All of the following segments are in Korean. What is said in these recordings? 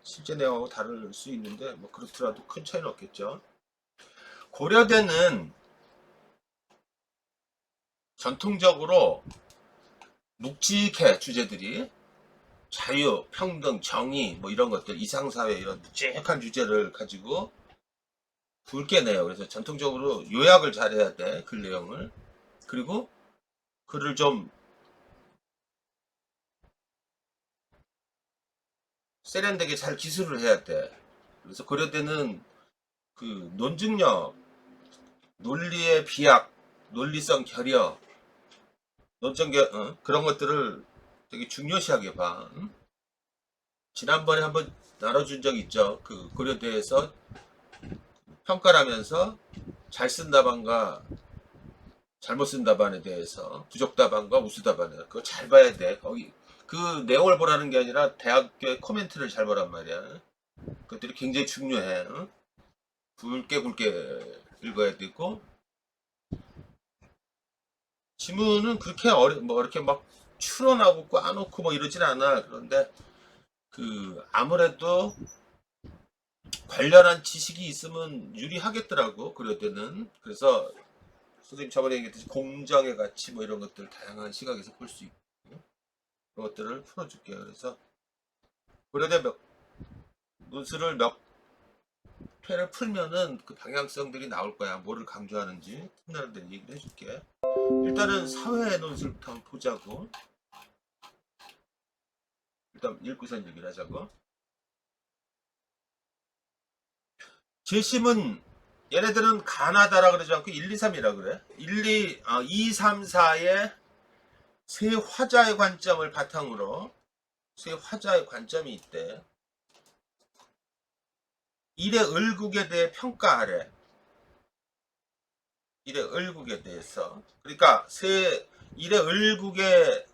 실제 내용하고 다를 수 있는데 뭐 그렇더라도 큰 차이는 없겠죠. 고려대는 전통적으로 묵직해 주제들이 자유, 평등, 정의 뭐 이런 것들 이상사회 이런 묵직한 주제를 가지고 굵게 내요. 그래서 전통적으로 요약을 잘해야 돼. 글 내용을. 그리고 글을 좀 세련되게 잘 기술을 해야 돼. 그래서 고려대는 그 논증력, 논리의 비약, 논리성 결여, 그런 것들을 되게 중요시하게 봐. 응? 지난번에 한번 나눠준 적 있죠. 그 고려대에서 평가를 하면서 잘 쓴 답안과 잘못 쓴 답안에 대해서 부족 답안과 우수 답안에 그거 잘 봐야 돼. 거기 그 내용을 보라는 게 아니라 대학교의 코멘트를 잘 보란 말이야. 그것들이 굉장히 중요해. 응? 굵게 읽어야 되고 지문은 그렇게 뭐 이렇게 막 추론하고 꽈놓고 뭐 이러진 않아. 그런데 그 아무래도 관련한 지식이 있으면 유리하겠더라고. 그럴 때는. 그래서 선생님 저번에 얘기했듯이 공정의 가치 뭐 이런 것들 다양한 시각에서 볼 수 있고 그런 것들을 풀어줄게요. 그래서 고려대 논술을 몇 회를 풀면은 그 방향성들이 나올 거야. 뭐를 강조하는지 틈나는 데 얘기를 해줄게. 일단은 사회 논술부터 한번 보자고. 일단 읽고선 얘기를 하자고. 재심은 얘네들은 가나다라 그러지 않고 1, 2, 3이라 그래. 2, 3, 4의 세 화자의 관점을 바탕으로 세 화자의 관점이 있대. 일의 을국에 대해 평가하래. 일의 을국에 대해서. 그러니까 일의 을국의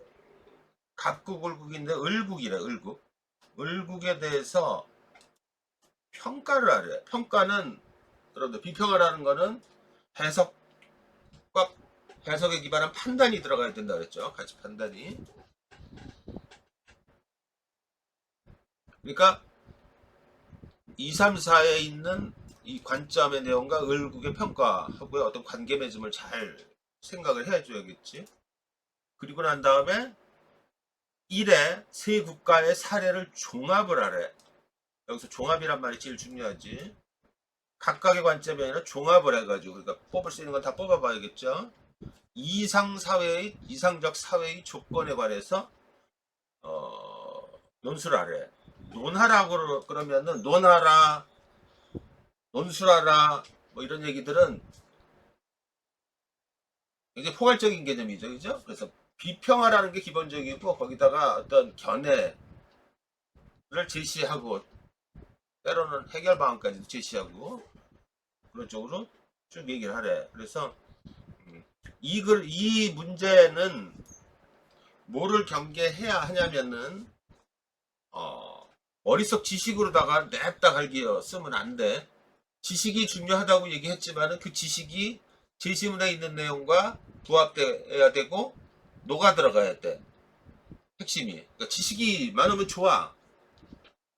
갑국 을국인데 을국이래. 을국. 을국에 대해서 평가를 하래. 평가는 여러분들 비평을 하는 거는 해석과 해석에 기반한 판단이 들어가야 된다 그랬죠. 가치 판단이. 그러니까 2, 3, 4에 있는 이 관점의 내용과 을국의 평가하고의 어떤 관계 맺음을 잘 생각을 해줘야겠지. 그리고 난 다음에 1에 세 국가의 사례를 종합을 하래. 여기서 종합이란 말이 제일 중요하지. 각각의 관점이 아니라 종합을 해가지고 그러니까 뽑을 수 있는 건 다 뽑아봐야겠죠. 이상적 사회의 조건에 관해서 논술을 하래. 논하라고 그러면은 논하라, 논술하라 뭐 이런 얘기들은 굉장히 포괄적인 개념이죠, 그죠? 그래서 비평하라는 게 기본적이고 거기다가 어떤 견해를 제시하고 때로는 해결 방안까지도 제시하고 그런 쪽으로 쭉 얘기를 하래. 그래서 이 문제는 뭐를 경계해야 하냐면은 머릿속 지식으로다가 냅다 갈기어 쓰면 안 돼. 지식이 중요하다고 얘기했지만은 그 지식이 제시문에 있는 내용과 부합돼야 되고 녹아 들어가야 돼. 핵심이. 그러니까 지식이 많으면 좋아.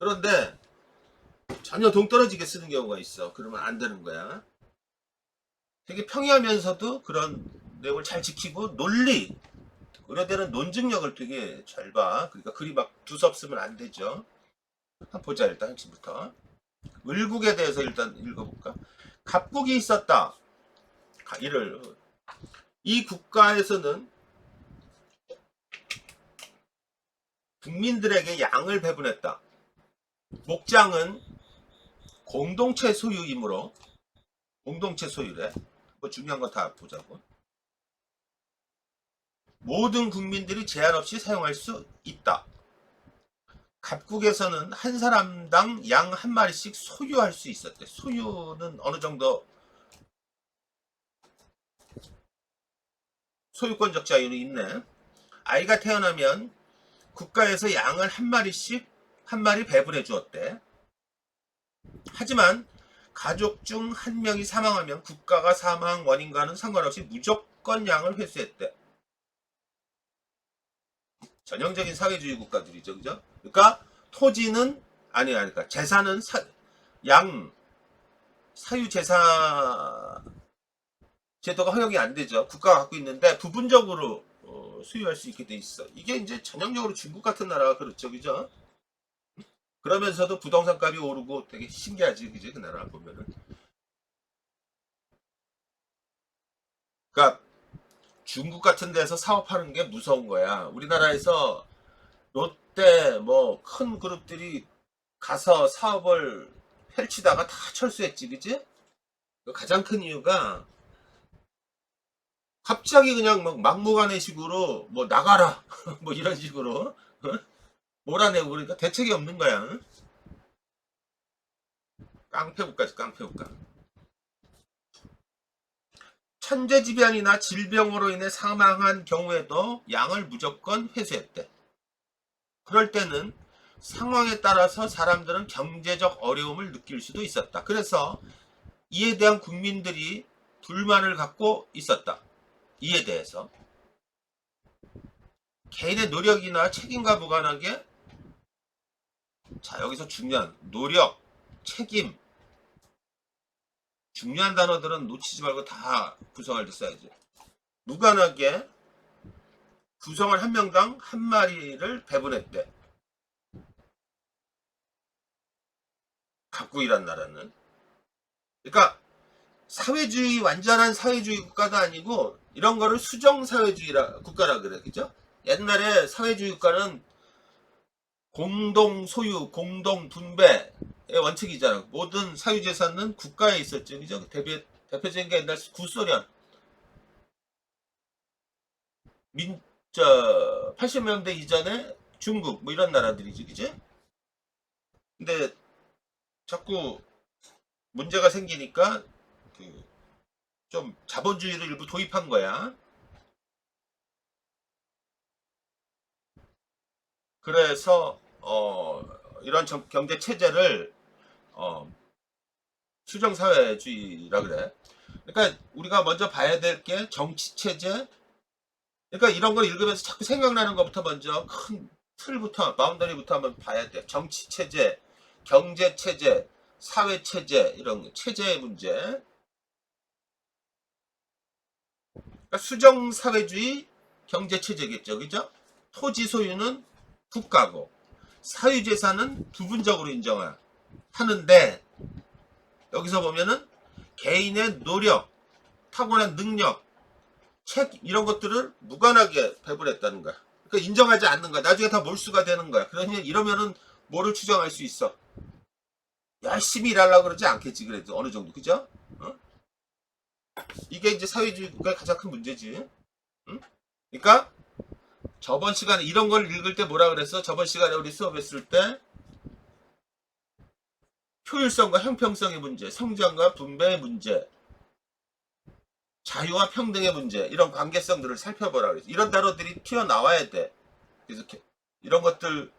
그런데 전혀 동떨어지게 쓰는 경우가 있어. 그러면 안 되는 거야. 되게 평이하면서도 그런 내용을 잘 지키고 논리, 그런 데는 논증력을 되게 잘 봐. 그러니까 글이 막 두섭으면 안 되죠. 한번 보자 일단 핵심부터. 을국에 대해서 일단 읽어볼까? 갑국이 있었다. 이 국가에서는 국민들에게 양을 배분했다. 목장은 공동체 소유이므로 공동체 소유래. 뭐 중요한 거 다 보자고. 모든 국민들이 제한 없이 사용할 수 있다. 갑국에서는 한 사람당 양 한 마리씩 소유할 수 있었대. 소유는 어느 정도 소유권적 자유는 있네. 아이가 태어나면 국가에서 양을 한 마리 배분해 주었대. 하지만 가족 중 한 명이 사망하면 국가가 사망 원인과는 상관없이 무조건 양을 회수했대. 전형적인 사회주의 국가들이죠, 그죠? 그러니까 토지는 아니, 그러니까 재산은 양 사유재산 제도가 허용이 안 되죠. 국가가 갖고 있는데 부분적으로 수유할 수 있게 돼 있어. 이게 이제 전형적으로 중국 같은 나라가 그렇죠, 그죠? 그러면서도 부동산 값이 오르고 되게 신기하지, 그지? 그 나라 보면은. 그러니까 중국 같은 데서 사업하는 게 무서운 거야. 우리나라에서 롯데 뭐 큰 그룹들이 가서 사업을 펼치다가 다 철수했지, 그지? 그 가장 큰 이유가 갑자기 그냥 막 막무가내식으로 뭐 나가라 뭐 이런 식으로 몰아내고 그러니까 대책이 없는 거야. 깡패국가지, 깡패국가. 천재지변이나 질병으로 인해 사망한 경우에도 양을 무조건 회수했대. 그럴 때는 상황에 따라서 사람들은 경제적 어려움을 느낄 수도 있었다. 그래서 이에 대한 국민들이 불만을 갖고 있었다. 이에 대해서 개인의 노력이나 책임과 무관하게, 자 여기서 중요한 노력, 책임, 중요한 단어들은 놓치지 말고 다 구성할 때 써야지. 무관하게 구성을 한 명당 한 마리를 배분했대. 각국이란 나라는. 그러니까 사회주의, 완전한 사회주의 국가도 아니고 이런 거를 수정 사회주의 국가라 그래, 그죠? 옛날에 사회주의 국가는 공동 소유, 공동 분배의 원칙이잖아. 모든 사유재산은 국가에 있었죠, 그죠? 대표적인 게 옛날 구소련, 80년대 이전에 중국 뭐 이런 나라들이지, 그지? 근데 자꾸 문제가 생기니까 좀 자본주의를 일부 도입한 거야. 그래서 이런 경제 체제를 수정 사회주의라 그래. 그러니까 우리가 먼저 봐야 될 게 정치 체제. 그러니까 이런 걸 읽으면서 자꾸 생각나는 것부터 먼저 큰 틀부터 바운더리부터 한번 봐야 돼. 정치 체제, 경제 체제, 사회 체제, 이런 체제의 문제. 그러니까 수정 사회주의 경제 체제겠죠, 그죠? 토지 소유는 국가고 사유재산은 부분적으로 인정하는데, 여기서 보면은 개인의 노력, 타고난 능력, 책 이런 것들을 무관하게 배분했다는 거야. 그러니까 인정하지 않는 거야. 나중에 다 몰수가 되는 거야. 그러니 이러면은 뭐를 추정할 수 있어? 열심히 일하려고 그러지 않겠지, 그래도 어느 정도, 그죠? 어? 이게 이제 사회주의 국가의 가장 큰 문제지. 응? 그러니까 저번 시간에 이런 걸 읽을 때 뭐라 그랬어? 저번 시간에 우리 수업했을 때 효율성과 형평성의 문제, 성장과 분배의 문제, 자유와 평등의 문제, 이런 관계성들을 살펴보라 그랬어. 이런 단어들이 튀어나와야 돼. 그래서 이런 것들을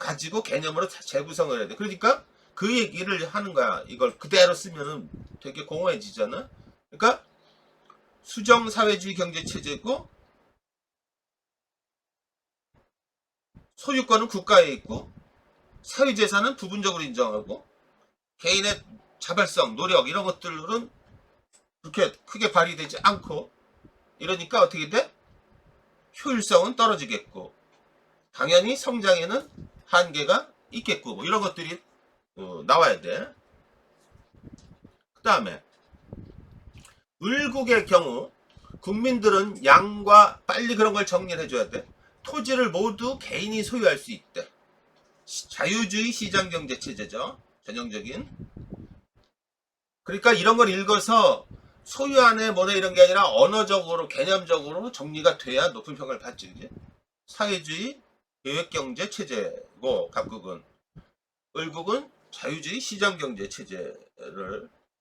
가지고 개념으로 재구성을 해야 돼. 그러니까 그 얘기를 하는 거야. 이걸 그대로 쓰면은 되게 공허해지잖아. 그러니까 수정 사회주의 경제 체제고, 소유권은 국가에 있고, 사유재산은 부분적으로 인정하고, 개인의 자발성, 노력 이런 것들은 그렇게 크게 발휘되지 않고, 이러니까 어떻게 돼? 효율성은 떨어지겠고, 당연히 성장에는 한계가 있겠고, 뭐 이런 것들이 나와야 돼. 그 다음에 을국의 경우 국민들은 양과, 빨리 그런 걸 정리를 해줘야 돼. 토지를 모두 개인이 소유할 수 있대. 자유주의 시장경제 체제죠, 전형적인. 그러니까 이런 걸 읽어서 소유안에 뭐네 이런 게 아니라 언어적으로, 개념적으로 정리가 돼야 높은 평가를 받지, 그지? 사회주의 계획경제 체제고, 각국은. 을국은 자유주의 시장경제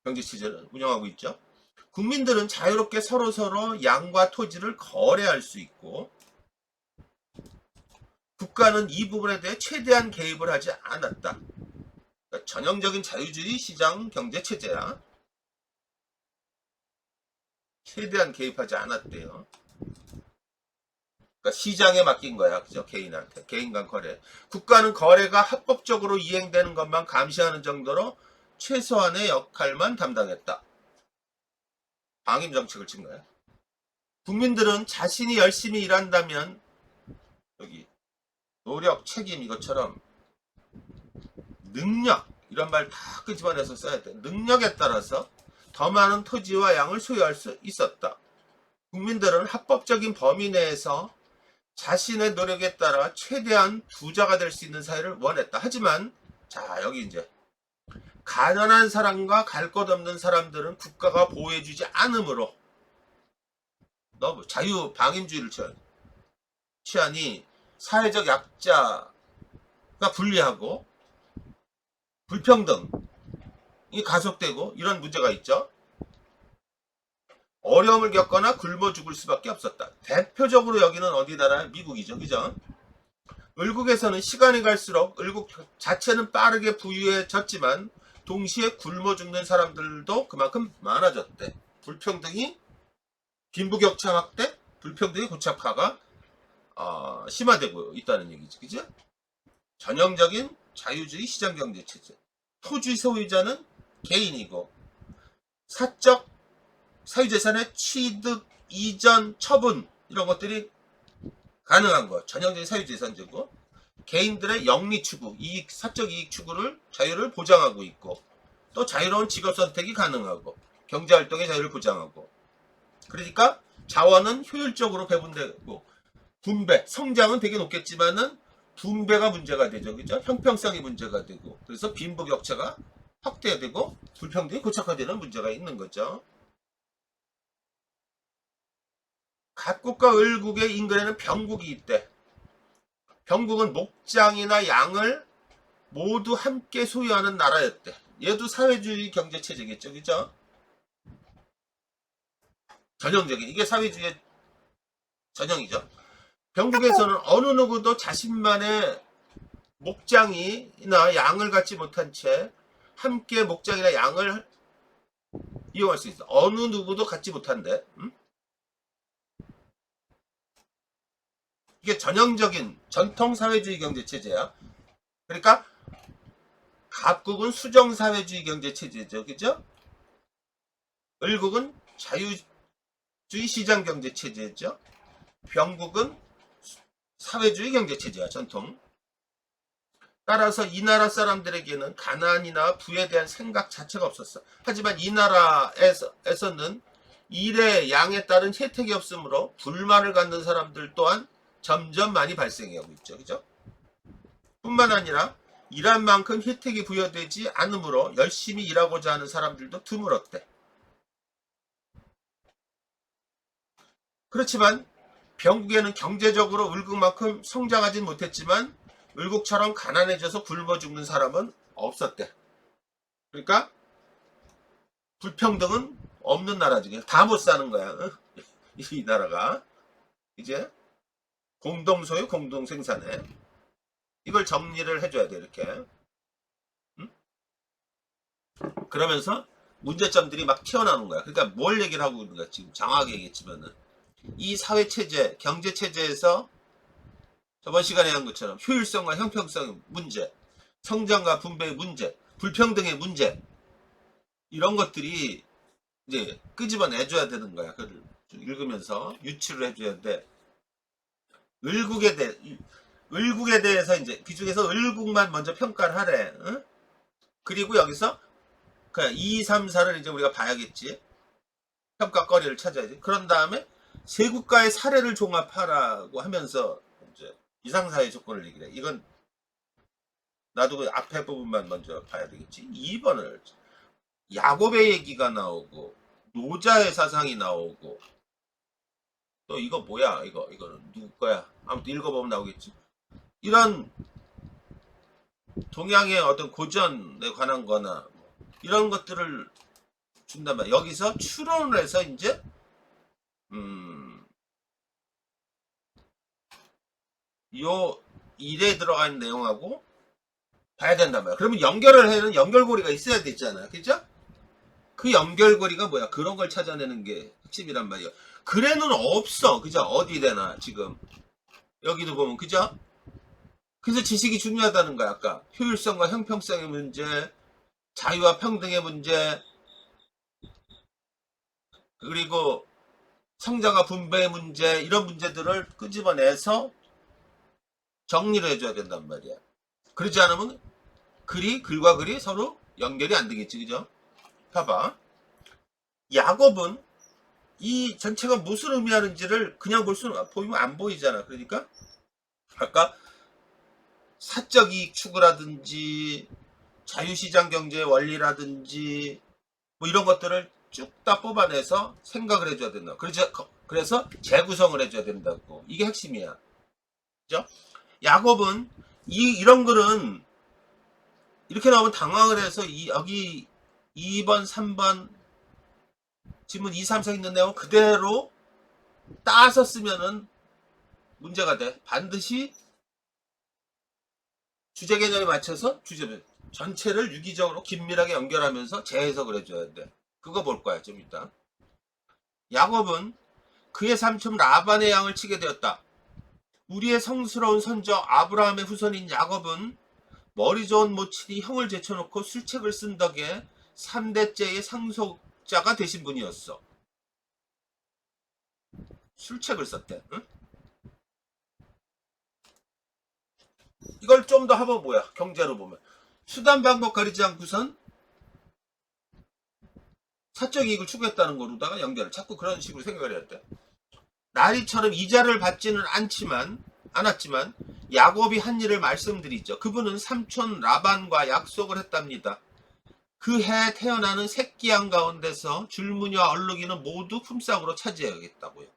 경제 체제를 운영하고 있죠. 국민들은 자유롭게 서로서로 양과 토지를 거래할 수 있고, 국가는 이 부분에 대해 최대한 개입을 하지 않았다. 그러니까 전형적인 자유주의 시장 경제 체제야. 최대한 개입하지 않았대요. 그러니까 시장에 맡긴 거야. 그죠? 개인한테. 개인 간 거래. 국가는 거래가 합법적으로 이행되는 것만 감시하는 정도로 최소한의 역할만 담당했다. 방임 정책을 친 거야. 국민들은 자신이 열심히 일한다면 여기 노력, 책임 이것처럼 능력 이런 말 다 끄집어내서 써야 돼. 능력에 따라서 더 많은 토지와 양을 소유할 수 있었다. 국민들은 합법적인 범위 내에서 자신의 노력에 따라 최대한 부자가 될 수 있는 사회를 원했다. 하지만 자 여기 이제 가난한 사람과 갈 것 없는 사람들은 국가가 보호해주지 않으므로 너무 자유 방임주의를 취하니 사회적 약자가 불리하고 불평등이 가속되고 이런 문제가 있죠. 어려움을 겪거나 굶어 죽을 수밖에 없었다. 대표적으로 여기는 어디 나라? 미국이죠. 그죠? 을국에서는 시간이 갈수록 을국 자체는 빠르게 부유해졌지만 동시에 굶어 죽는 사람들도 그만큼 많아졌대. 불평등이 빈부격차 확대, 불평등의 고착화가 심화되고 있다는 얘기지. 그죠? 전형적인 자유주의 시장경제 체제. 토지 소유자는 개인이고 사적 사유재산의 취득, 이전, 처분 이런 것들이 가능한 거. 전형적인 사유재산제고 개인들의 영리 추구, 이익, 사적 이익 추구를 자유를 보장하고 있고 또 자유로운 직업 선택이 가능하고 경제활동의 자유를 보장하고 그러니까 자원은 효율적으로 배분되고 분배, 성장은 되게 높겠지만은 분배가 문제가 되죠. 그죠? 형평성이 문제가 되고 그래서 빈부격차가 확대되고 불평등이 고착화되는 문제가 있는 거죠. 갑국과 을국의 인근에는 병국이 있대. 병국은 목장이나 양을 모두 함께 소유하는 나라였대. 얘도 사회주의 경제체제겠죠. 그죠? 전형적인 이게 사회주의의 전형이죠. 병국에서는 어느 누구도 자신만의 목장이나 양을 갖지 못한 채 함께 목장이나 양을 이용할 수 있어. 어느 누구도 갖지 못한대. 이게 전형적인 전통 사회주의 경제 체제야. 그러니까 갑국은 수정 사회주의 경제 체제죠. 그죠? 을국은 자유주의 시장 경제 체제죠. 병국은 사회주의 경제 체제야. 전통. 따라서 이 나라 사람들에게는 가난이나 부에 대한 생각 자체가 없었어. 하지만 이 나라에서는 일의 양에 따른 혜택이 없으므로 불만을 갖는 사람들 또한 점점 많이 발생하고 있죠. 그죠? 뿐만 아니라 일한 만큼 혜택이 부여되지 않으므로 열심히 일하고자 하는 사람들도 드물었대. 그렇지만 병국에는 경제적으로 을국만큼 성장하진 못했지만 을국처럼 가난해져서 굶어 죽는 사람은 없었대. 그러니까 불평등은 없는 나라지. 다 못 사는 거야. 이 나라가. 이제 공동소유, 공동생산에 이걸 정리를 해줘야 돼. 이렇게. 그러면서 문제점들이 막 튀어나오는 거야. 그러니까 뭘 얘기를 하고 있는 거야. 지금 장황하게 얘기했지만은 이 사회체제, 경제체제에서 저번 시간에 한 것처럼 효율성과 형평성 문제, 성장과 분배의 문제, 불평등의 문제 이런 것들이 이제 끄집어내줘야 되는 거야. 그걸 읽으면서 유추를 해줘야 돼. 을국에 대해서 이제 그 중에서 을국만 먼저 평가를 하래. 응? 그리고 여기서 그냥 2, 3, 4를 이제 우리가 봐야겠지. 평가거리를 찾아야지. 그런 다음에 세 국가의 사례를 종합하라고 하면서 이제 이상사회 조건을 얘기해. 이건 나도 그 앞에 부분만 먼저 봐야 되겠지. 2번을 야곱의 얘기가 나오고 노자의 사상이 나오고 또 이거 뭐야? 이거는 누구 거야? 아무튼 읽어보면 나오겠지. 이런 동양의 어떤 고전에 관한 거나 이런 것들을 준단 말이야. 여기서 추론을 해서 이제 요 일에 들어간 내용하고 봐야 된단 말이야. 그러면 연결을 해는 연결고리가 있어야 되잖아. 그죠? 그 연결고리가 뭐야? 그런 걸 찾아내는 게 핵심이란 말이야. 글에는 없어. 그죠? 어디대나 지금 여기도 보면 그죠? 그래서 지식이 중요하다는 거야. 아까 효율성과 형평성의 문제, 자유와 평등의 문제, 그리고 성장과 분배의 문제, 이런 문제들을 끄집어내서 정리를 해줘야 된단 말이야. 그러지 않으면 글과 글이 서로 연결이 안 되겠지, 그죠? 봐봐. 야곱은 이 전체가 무슨 의미하는지를 그냥 보이면 안 보이잖아. 그러니까 아까 사적 이익 추구라든지 자유시장 경제의 원리라든지 뭐 이런 것들을 쭉 다 뽑아내서 생각을 해줘야 된다. 그래서 재구성을 해줘야 된다고. 이게 핵심이야. 그죠? 야곱은 이런 글은 이렇게 나오면 당황을 해서 여기 2번, 3번 지문 2, 3, 4 있는 내용 그대로 따서 쓰면은 문제가 돼. 반드시 주제 개념에 맞춰서 전체를 유기적으로 긴밀하게 연결하면서 재해석을 해줘야 돼. 그거 볼 거야, 좀 이따. 야곱은 그의 삼촌 라반의 양을 치게 되었다. 우리의 성스러운 선조 아브라함의 후손인 야곱은 머리 좋은 모친이 형을 제쳐놓고 술책을 쓴 덕에 3대째의 상속자가 되신 분이었어. 술책을 썼대. 응? 이걸 좀 더 하면 뭐야? 경제로 보면. 수단 방법 가리지 않고선 사적 이익을 추구했다는 거로다가 연결을 자꾸 그런 식으로 생각을 해야 돼. 나리처럼 이자를 받지는 않았지만 야곱이 한 일을 말씀드리죠. 그분은 삼촌 라반과 약속을 했답니다. 그 해 태어나는 새끼양 가운데서 줄무늬와 얼룩이는 모두 품삯으로 차지해야겠다고요.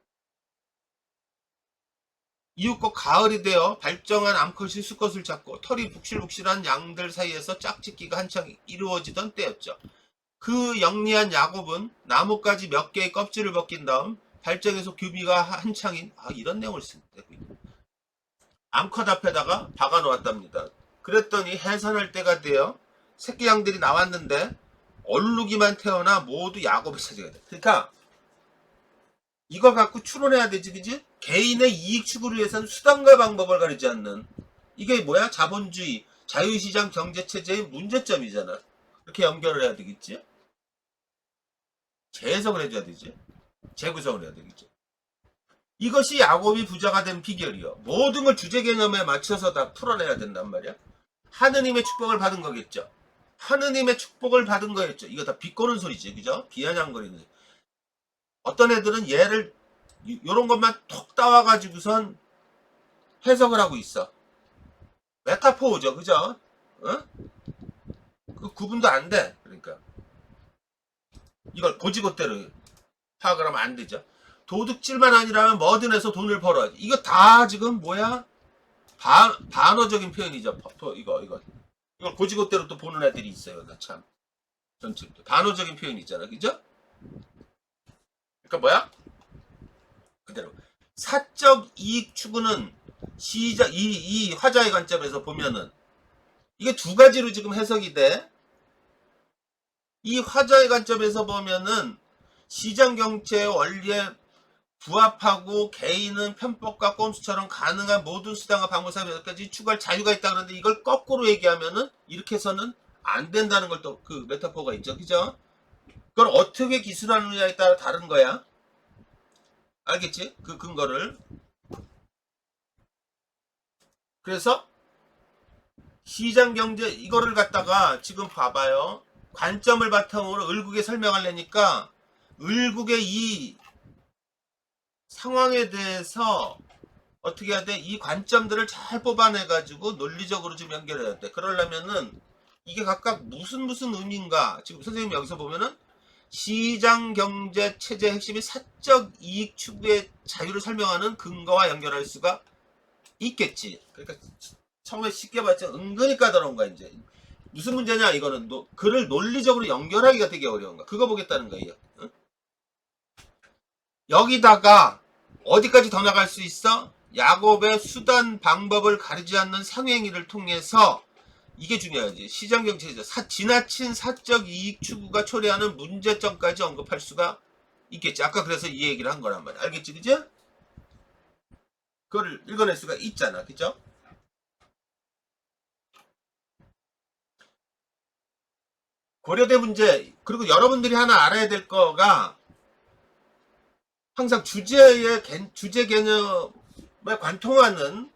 이윽고 가을이 되어 발정한 암컷이 수컷을 잡고 털이 북실북실한 양들 사이에서 짝짓기가 한창 이루어지던 때였죠. 그 영리한 야곱은 나뭇가지 몇 개의 껍질을 벗긴 다음 발정에서 규비가 한창인 이런 내용을 쓴대. 암컷 앞에다가 박아 놓았답니다. 그랬더니 해산할 때가 되어 새끼 양들이 나왔는데 얼룩이만 태어나 모두 야곱의 차지가 돼. 그러니까 이거 갖고 추론해야 되지, 그지? 개인의 이익 추구를 위해서는 수단과 방법을 가리지 않는, 이게 뭐야? 자본주의, 자유시장 경제체제의 문제점이잖아. 이렇게 연결을 해야 되겠지? 재해석을 해줘야 되지? 재구성을 해야 되겠지? 이것이 야곱이 부자가 된 비결이요. 모든 걸 주제 개념에 맞춰서 다 풀어내야 된단 말이야. 하느님의 축복을 받은 거겠죠. 하느님의 축복을 받은 거였죠. 이거 다 비꼬는 소리지, 그죠? 비아냥거리는 소리. 어떤 애들은 얘를 요런 것만 톡 따와가지고선 해석을 하고 있어. 메타포죠, 그죠? 어? 그 구분도 안 돼. 그러니까 이걸 고지고대로 파악을 하면 안 되죠. 도둑질만 아니라면 뭐든 해서 돈을 벌어야지. 이거 다 지금 뭐야? 반어적인 표현이죠. 이걸 고지고대로 또 보는 애들이 있어요. 나 참. 전체 반어적인 표현이 있잖아, 그죠? 그러니까 뭐야? 그대로 사적 이익 추구는 이 화자의 관점에서 보면은 이게 두 가지로 지금 해석이 돼. 이 화자의 관점에서 보면은 시장 경제의 원리에 부합하고 개인은 편법과 꼼수처럼 가능한 모든 수단과 방법 사이까지 추구할 자유가 있다. 그런데 이걸 거꾸로 얘기하면은 이렇게 해서는 안 된다는 걸 또 그 메타포가 있죠, 그죠? 그걸 어떻게 기술하느냐에 따라 다른 거야. 알겠지? 그 근거를. 그래서 시장 경제 이거를 갖다가 지금 봐봐요. 관점을 바탕으로 을국에 설명하려니까 을국의 이 상황에 대해서 어떻게 해야 돼? 이 관점들을 잘 뽑아내가지고 논리적으로 좀 연결해야 돼. 그러려면은 이게 각각 무슨 의미인가? 지금 선생님이 여기서 보면은 시장 경제 체제의 핵심이 사적 이익 추구의 자유를 설명하는 근거와 연결할 수가 있겠지. 그러니까 처음에 쉽게 봤죠. 은근히 까다로운 거야, 이제. 무슨 문제냐, 이거는. 글을 논리적으로 연결하기가 되게 어려운 거야. 그거 보겠다는 거예요. 응? 여기다가 어디까지 더 나갈 수 있어? 야곱의 수단 방법을 가리지 않는 상행위를 통해서 이게 중요하지. 시장경제에서 지나친 사적 이익 추구가 초래하는 문제점까지 언급할 수가 있겠지. 아까 그래서 이 얘기를 한 거란 말이야. 알겠지, 그죠? 그걸 읽어낼 수가 있잖아. 그죠? 고려대 문제, 그리고 여러분들이 하나 알아야 될 거가 항상 주제 개념에 관통하는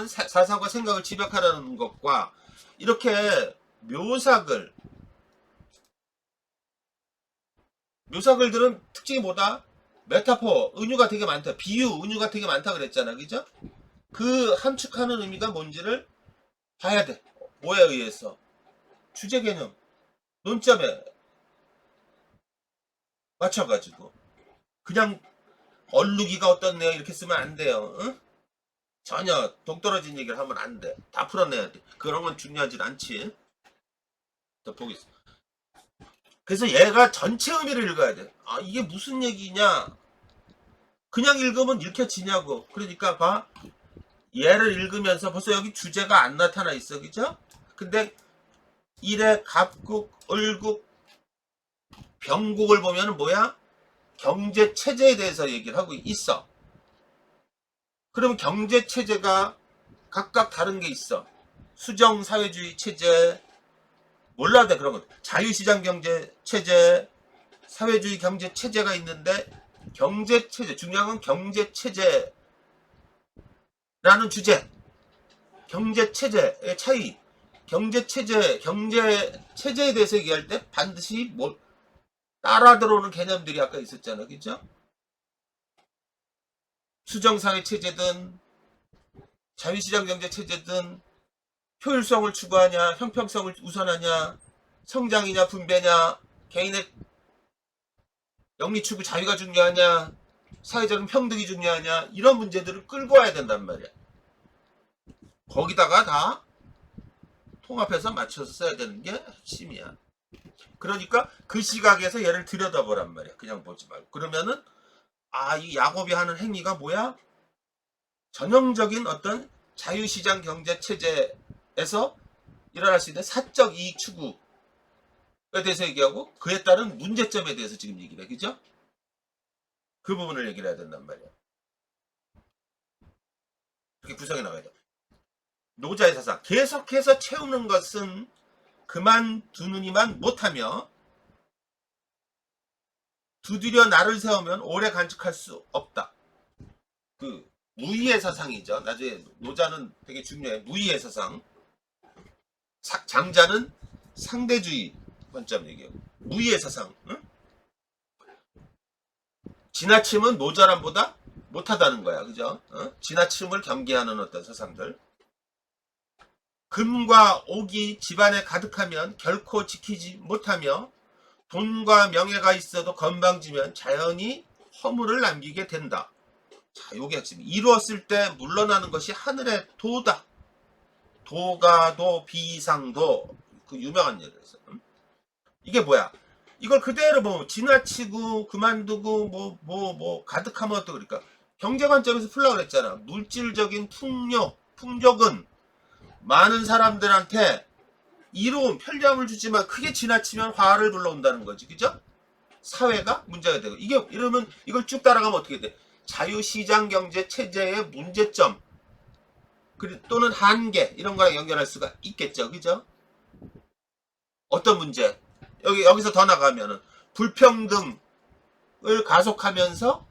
사상과 생각을 집약하라는 것과 이렇게 묘사글들은 특징이 뭐다? 메타포, 은유가 되게 많다. 비유, 은유가 되게 많다 그랬잖아. 그죠? 그 함축하는 의미가 뭔지를 봐야 돼. 뭐에 의해서? 주제 개념, 논점에 맞춰가지고. 그냥 얼룩이가 어떻네요 이렇게 쓰면 안 돼요. 응? 전혀 동떨어진 얘기를 하면 안 돼. 다 풀어내야 돼. 그런 건 중요하진 않지. 더 보겠습니다. 그래서 얘가 전체 의미를 읽어야 돼. 아, 이게 무슨 얘기냐? 그냥 읽으면 읽혀지냐고. 그러니까 봐. 얘를 읽으면서 벌써 여기 주제가 안 나타나 있어. 그죠? 근데 일의 갑국, 을국, 병국을 보면은 뭐야? 경제 체제에 대해서 얘기를 하고 있어. 그러면 경제 체제가 각각 다른 게 있어. 수정 사회주의 체제, 몰라도 돼, 그런 거. 자유시장 경제 체제, 사회주의 경제 체제가 있는데, 경제 체제, 중요한 건 경제 체제라는 주제. 경제 체제의 차이. 경제 체제에 대해서 얘기할 때 반드시 뭐, 따라 들어오는 개념들이 아까 있었잖아. 그죠? 수정사회 체제든, 자유시장 경제 체제든, 효율성을 추구하냐, 형평성을 우선하냐, 성장이냐, 분배냐, 개인의 영리 추구 자유가 중요하냐, 사회적인 평등이 중요하냐, 이런 문제들을 끌고 와야 된단 말이야. 거기다가 다 통합해서 맞춰서 써야 되는 게 핵심이야. 그러니까 그 시각에서 얘를 들여다보란 말이야. 그냥 보지 말고. 그러면은 아, 이 야곱이 하는 행위가 뭐야? 전형적인 어떤 자유시장 경제 체제에서 일어날 수 있는 사적 이익 추구에 대해서 얘기하고 그에 따른 문제점에 대해서 지금 얘기를 해. 그죠? 그 부분을 얘기를 해야 된단 말이야. 이렇게 구성해 나가야 돼. 노자의 사상. 계속해서 채우는 것은 그만두느니만 못하며 두드려 나를 세우면 오래 간직할 수 없다. 그 무의의 사상이죠. 나중에 노자는 되게 중요해. 무의의 사상. 장자는 상대주의 관점 얘기하고 무의의 사상. 응? 지나침은 모자람보다 못하다는 거야. 그죠? 지나침을 경계하는 어떤 사상들. 금과 옥이 집안에 가득하면 결코 지키지 못하며 돈과 명예가 있어도 건방지면 자연히 허물을 남기게 된다. 자, 요게 핵심. 이루었을 때 물러나는 것이 하늘의 도다. 도가도 비상도. 그 유명한 예를 해서. 이게 뭐야? 이걸 그대로 뭐 지나치고 그만두고 뭐 가득하면 어떠 그러니까 경제 관점에서 풀라고 그랬잖아. 물질적인 풍족은 많은 사람들한테 이로운 편리함을 주지만 크게 지나치면 화를 불러온다는 거지. 그죠? 사회가 문제가 되고 이게 이러면 이걸 쭉 따라가면 어떻게 돼? 자유시장 경제 체제의 문제점 또는 한계 이런 거랑 연결할 수가 있겠죠. 그죠? 어떤 문제? 여기서 더 나가면은 불평등을 가속하면서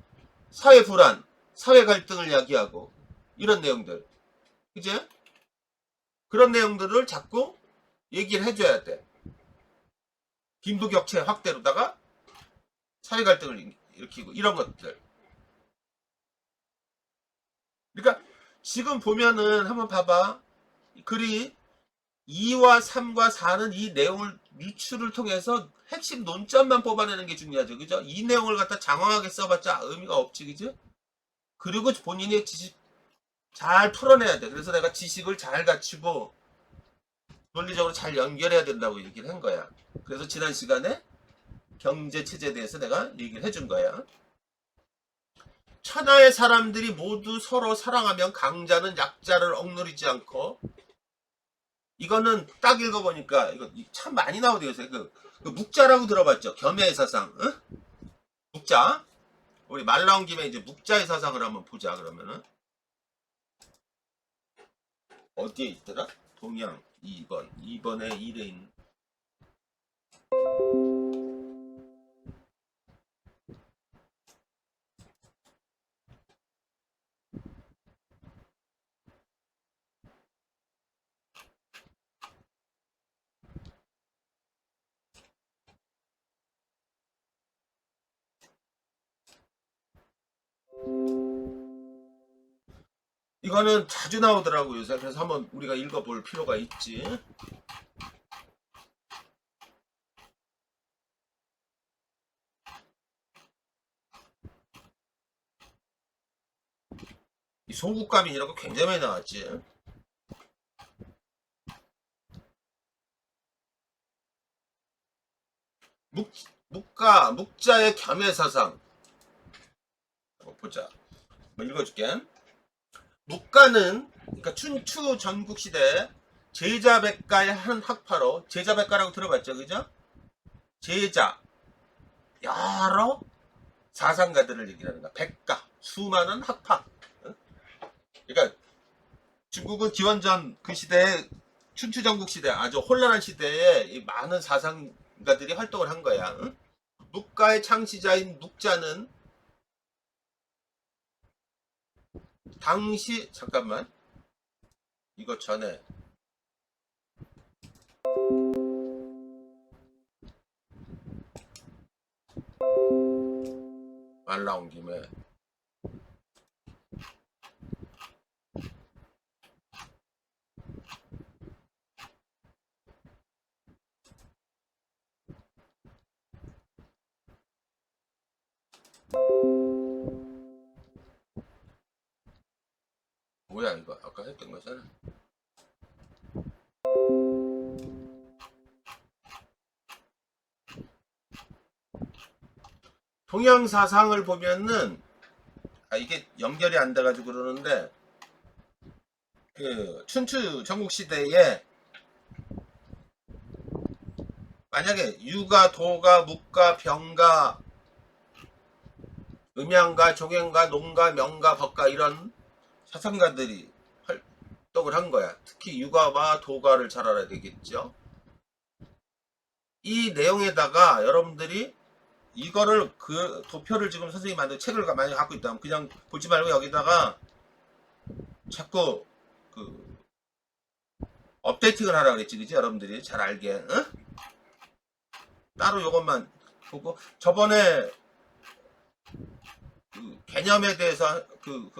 사회 불안, 사회 갈등을 야기하고 이런 내용들. 그죠? 그런 내용들을 자꾸 얘기를 해줘야 돼. 빈부격차 확대로다가 사회 갈등을 일으키고 이런 것들. 그러니까 지금 보면은 한번 봐봐. 글이 2와 3과 4는 이 내용을 유추를 통해서 핵심 논점만 뽑아내는 게 중요하죠. 그죠? 이 내용을 갖다 장황하게 써봤자 의미가 없지. 그죠? 그리고 본인의 지식 잘 풀어내야 돼. 그래서 내가 지식을 잘 갖추고 논리적으로 잘 연결해야 된다고 얘기를 한 거야. 그래서 지난 시간에 경제 체제에 대해서 내가 얘기를 해준 거야. 천하의 사람들이 모두 서로 사랑하면 강자는 약자를 억누르지 않고 이거는 딱 읽어보니까 이거 참 많이 나오대요. 그 묵자라고 들어봤죠? 겸해의 사상. 응? 묵자. 우리 말 나온 김에 이제 묵자의 사상을 한번 보자. 그러면은 어디에 있더라? 동양 2번에 1에 있는. 이거는 자주 나오더라고요, 요새. 그래서 한번 우리가 읽어볼 필요가 있지. 이 소국가민이라고 굉장히 많이 나왔지. 묵자의 겸해사상. 보자. 한번 읽어줄게. 묵가는, 그러니까 춘추 전국시대 제자백가의 한 학파로, 제자백가라고 들어봤죠, 그죠? 제자, 여러 사상가들을 얘기하는 거야. 백가, 수많은 학파. 그러니까 중국은 기원전 그 시대에, 춘추 전국 시대, 아주 혼란한 시대에 많은 사상가들이 활동을 한 거야. 응? 묵가의 창시자인 묵자는 당시, 잠깐만, 이거 전에 말 나온 김에 뭐야, 이거 아까 했던 거잖아. 동양 사상을 보면은, 이게 연결이 안 돼가지고 그러는데, 그 춘추 전국 시대에 만약에 유가, 도가, 묵가, 병가, 음양가, 종양가, 농가, 명가, 법가, 이런 사상가들이 활동을 한 거야. 특히 유가와 도가를 잘 알아야 되겠죠. 이 내용에다가 여러분들이 이거를, 그 도표를 지금 선생님이 만든 책을 많이 갖고 있다면 그냥 보지 말고 여기다가 자꾸 그 업데이팅을 하라 그랬지, 그지? 여러분들이 잘 알게. 응? 따로 요것만 보고, 저번에 그 개념에 대해서 그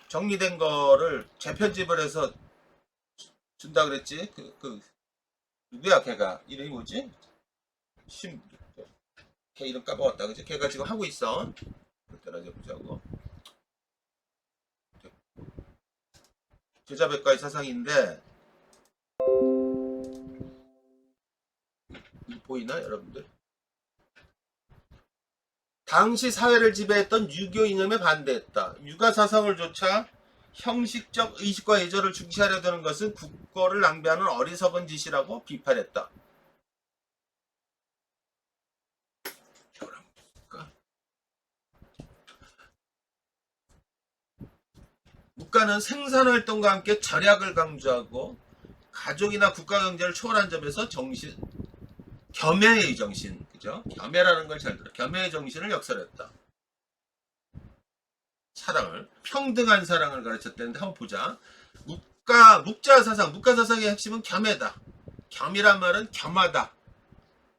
정리된 거를 재편집을 해서 준다 그랬지. 누구야, 걔가 이름이 뭐지? 걔 이름 까먹었다, 그지? 걔가 지금 하고 있어. 그때나 보자고. 제자백과의 사상인데, 보이나 여러분들? 당시 사회를 지배했던 유교 이념에 반대했다. 육아 사상을 조차 형식적 의식과 예절을 중시하려 드는 것은 국고를 낭비하는 어리석은 짓이라고 비판했다. 국가는 생산활동과 함께 절약을 강조하고 가족이나 국가 경제를 초월한 점에서 겸해의 정신, 그죠? 겸해라는 걸 잘 들어. 겸해의 정신을 역설했다. 사랑을, 평등한 사랑을 가르쳤다는데 한번 보자. 묵자 사상의 핵심은 겸해다. 겸이란 말은 겸하다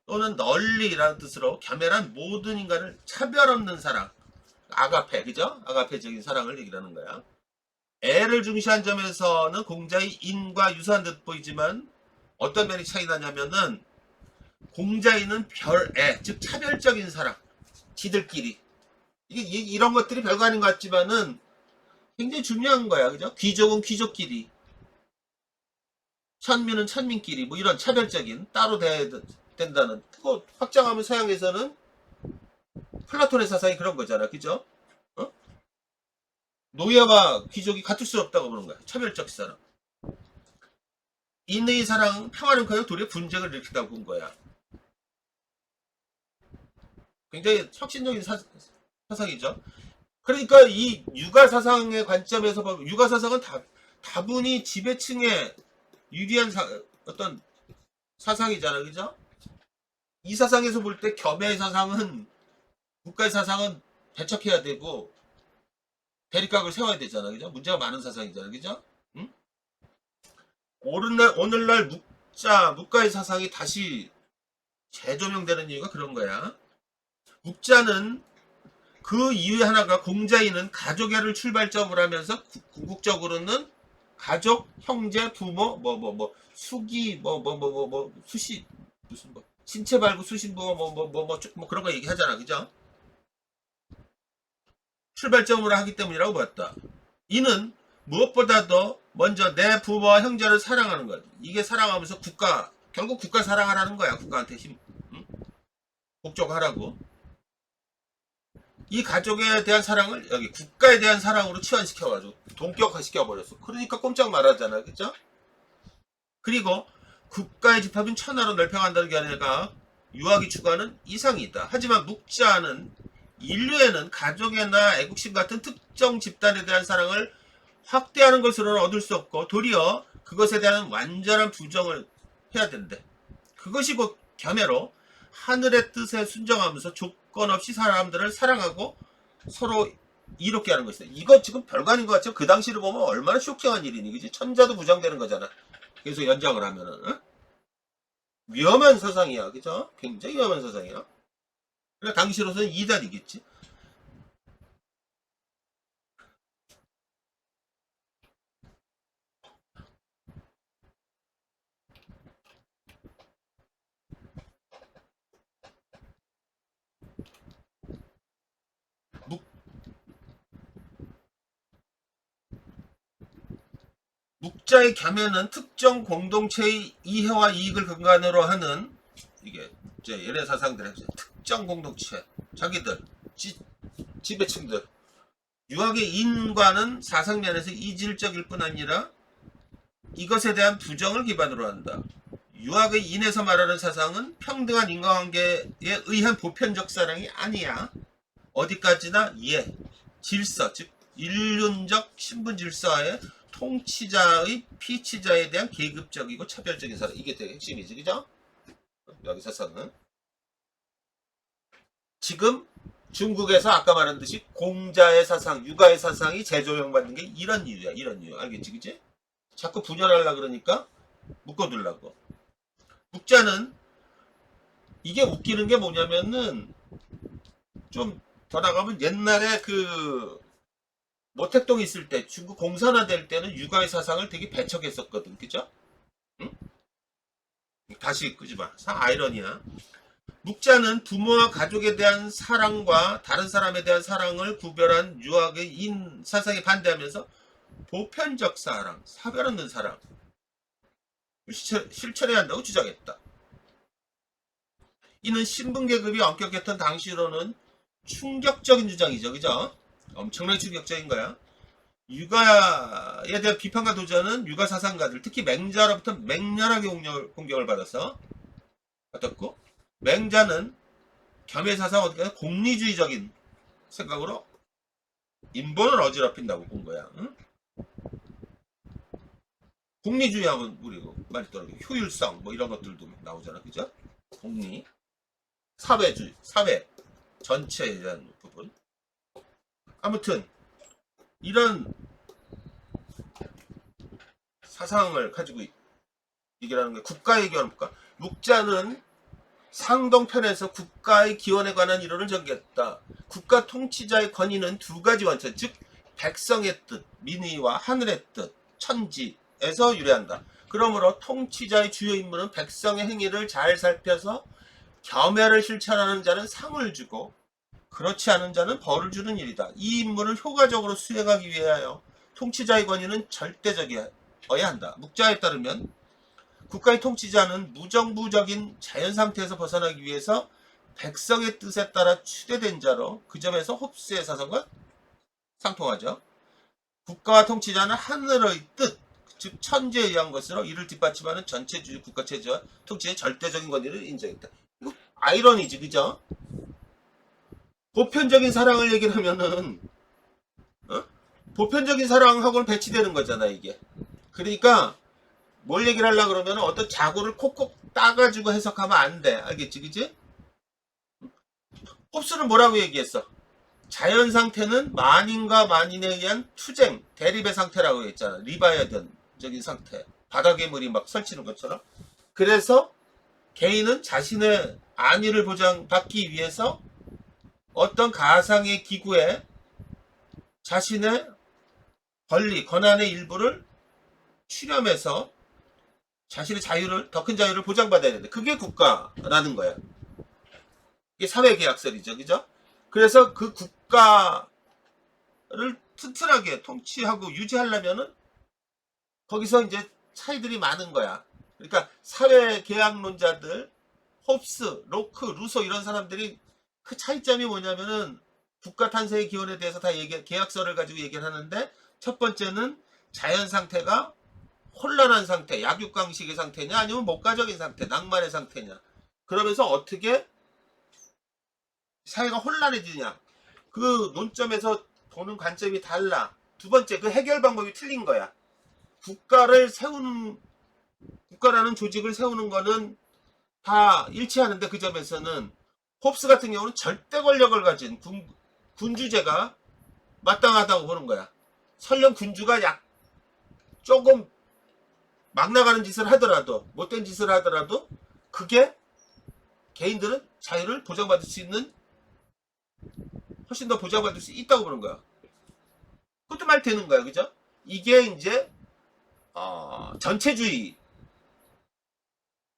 또는 널리라는 뜻으로, 겸해란 모든 인간을 차별 없는 사랑, 아가페, 그죠? 아가페적인 사랑을 얘기하는 거야. 애를 중시한 점에서는 공자의 인과 유사한 듯 보이지만 어떤 면이 차이 나냐면은, 공자인은 별애, 즉 차별적인 사랑, 지들끼리, 이런 것들이 별거 아닌 것 같지만은 굉장히 중요한 거야, 그죠? 귀족은 귀족끼리, 천민은 천민끼리, 뭐 이런 차별적인, 따로 된다는, 그거 확장하면 서양에서는 플라톤의 사상이 그런 거잖아, 그죠? 어? 노예와 귀족이 같을 수 없다고 보는 거야. 차별적 사랑. 인의 사랑은 평화는커녕 도리어 분쟁을 일으킨다고 본 거야. 굉장히 혁신적인 사상이죠. 그러니까 이 육아사상의 관점에서 보면 육아사상은 다분히 지배층에 유리한 어떤 사상이잖아, 그죠? 이 사상에서 볼 때 겸해의 사상은 국가의 사상은 배척해야 되고 대립각을 세워야 되잖아, 그죠? 문제가 많은 사상이잖아, 그죠? 응? 오늘날 묵가의 사상이 다시 재조명되는 이유가 그런 거야. 묵자는 그 이유 하나가 공자인은 가족애를 출발점으로 하면서 궁극적으로는 가족, 형제, 부모, 수기, 수시, 무슨 신체 발구 수신부, 그런 거 얘기하잖아, 그죠? 출발점으로 하기 때문이라고 봤다. 이는 무엇보다도 먼저 내 부모와 형제를 사랑하는 것. 이게 사랑하면서 결국 국가 사랑하라는 거야. 국가한테 응? 복종하라고. 이 가족에 대한 사랑을 여기 국가에 대한 사랑으로 치환시켜가지고 동격화시켜버렸어. 그러니까 꼼짝 말하잖아. 그죠? 그리고 국가의 집합은 천하로 넓혀간다는 게 아니라 유학이 추구하는 이상이다. 하지만 묵자는 인류에는 가족이나 애국심 같은 특정 집단에 대한 사랑을 확대하는 것으로는 얻을 수 없고 도리어 그것에 대한 완전한 부정을 해야 된대. 그것이 곧 겸해로 하늘의 뜻에 순정하면서 조건 없이 사람들을 사랑하고 서로 이롭게 하는 것이다. 이거 지금 별거 아닌 것 같죠? 그 당시를 보면 얼마나 쇼킹한 일이니, 그지? 천자도 부정되는 거잖아. 계속 연장을 하면은, 응? 위험한 사상이야, 그죠? 굉장히 위험한 사상이야. 그러니까 당시로서는 이단이겠지. 묵자의 겸해는 특정 공동체의 이해와 이익을 근간으로 하는 이게 이제 예래 사상들의 특정 공동체, 자기들, 지배층들, 유학의 인과는 사상면에서 이질적일 뿐 아니라 이것에 대한 부정을 기반으로 한다. 유학의 인에서 말하는 사상은 평등한 인과관계에 의한 보편적 사랑이 아니야. 어디까지나 질서, 즉 인륜적 신분 질서하에 통치자의 피치자에 대한 계급적이고 차별적인 사랑. 이게 되게 핵심이지, 그죠? 여기 사상은 지금 중국에서 아까 말한 듯이 공자의 사상, 육아의 사상이 재조명받는 게 이런 이유야. 이런 이유. 알겠지, 그지? 자꾸 분열하려고 그러니까 묶어두려고. 묵자는 이게 웃기는 게 뭐냐면은 좀 더 나가면 옛날에 그 모택동에 있을 때 중국 공산화될 때는 육아의 사상을 되게 배척했었거든, 그죠? 응? 다시 끄지마. 아이러니야. 묵자는 부모와 가족에 대한 사랑과 다른 사람에 대한 사랑을 구별한 유학의 인 사상에 반대하면서 보편적 사랑, 사별 없는 사랑 실천해야 한다고 주장했다. 이는 신분계급이 엄격했던 당시로는 충격적인 주장이죠, 그죠? 엄청나게 충격적인 거야. 육아에 대한 비판과 도전은 육아 사상가들, 특히 맹자로부터 맹렬하게 공격을 받아서 어떻고? 맹자는 겸해 사상 어떻게 공리주의적인 생각으로 인본을 어지럽힌다고 본 거야. 응? 공리주의 하면 우리 많이 떠오르게 효율성 뭐 이런 것들도 나오잖아, 그죠? 공리, 사회주의, 사회 전체에 대한 부분. 아무튼 이런 사상을 가지고 얘기하는 게 국가의 기원과 묵자는 상동편에서 국가의 기원에 관한 이론을 전개했다. 국가 통치자의 권위는 두 가지 원천, 즉 백성의 뜻, 민의와 하늘의 뜻, 천지에서 유래한다. 그러므로 통치자의 주요 임무는 백성의 행위를 잘 살펴서 겸해를 실천하는 자는 상을 주고 그렇지 않은 자는 벌을 주는 일이다. 이 임무를 효과적으로 수행하기 위하여 통치자의 권위는 절대적이어야 한다. 묵자에 따르면 국가의 통치자는 무정부적인 자연상태에서 벗어나기 위해서 백성의 뜻에 따라 추대된 자로 그 점에서 홉스의 사상과 상통하죠. 국가와 통치자는 하늘의 뜻, 즉 천지에 의한 것으로 이를 뒷받침하는 전체주의 국가체제와 통치의 절대적인 권위를 인정했다. 이거 아이러니지, 그죠? 보편적인 사랑을 얘기를 하면은 보편적인 사랑하고는 배치되는 거잖아 이게. 그러니까 뭘 얘기를 하려고 그러면 어떤 자구를 콕콕 따가지고 해석하면 안 돼. 알겠지 그지? 홉스는 뭐라고 얘기했어? 자연 상태는 만인과 만인에 의한 투쟁, 대립의 상태라고 했잖아. 리바이어든적인 상태. 바다 괴물이 막 설치는 것처럼. 그래서 개인은 자신의 안위를 보장받기 위해서 어떤 가상의 기구에 자신의 권리, 권한의 일부를 출연해서 자신의 자유를, 더 큰 자유를 보장받아야 되는데 그게 국가라는 거야. 이게 사회계약설이죠. 그죠? 그래서 그 국가를 튼튼하게 통치하고 유지하려면은 거기서 이제 차이들이 많은 거야. 그러니까 사회계약론자들, 홉스, 로크, 루소 이런 사람들이 그 차이점이 뭐냐면은 국가 탄생의 기원에 대해서 다 계약서를 가지고 얘기를 하는데 첫 번째는 자연 상태가 혼란한 상태, 약육강식의 상태냐 아니면 목가적인 상태, 낭만의 상태냐. 그러면서 어떻게 사회가 혼란해지냐. 그 논점에서 보는 관점이 달라. 두 번째, 그 해결 방법이 틀린 거야. 국가라는 조직을 세우는 거는 다 일치하는데 그 점에서는 홉스 같은 경우는 절대 권력을 가진 군주제가 마땅하다고 보는 거야. 설령 군주가 조금 막 나가는 짓을 하더라도, 못된 짓을 하더라도 그게 개인들은 자유를 보장받을 수 있는, 훨씬 더 보장받을 수 있다고 보는 거야. 그것도 말 되는 거야. 그죠? 이게 이제 전체주의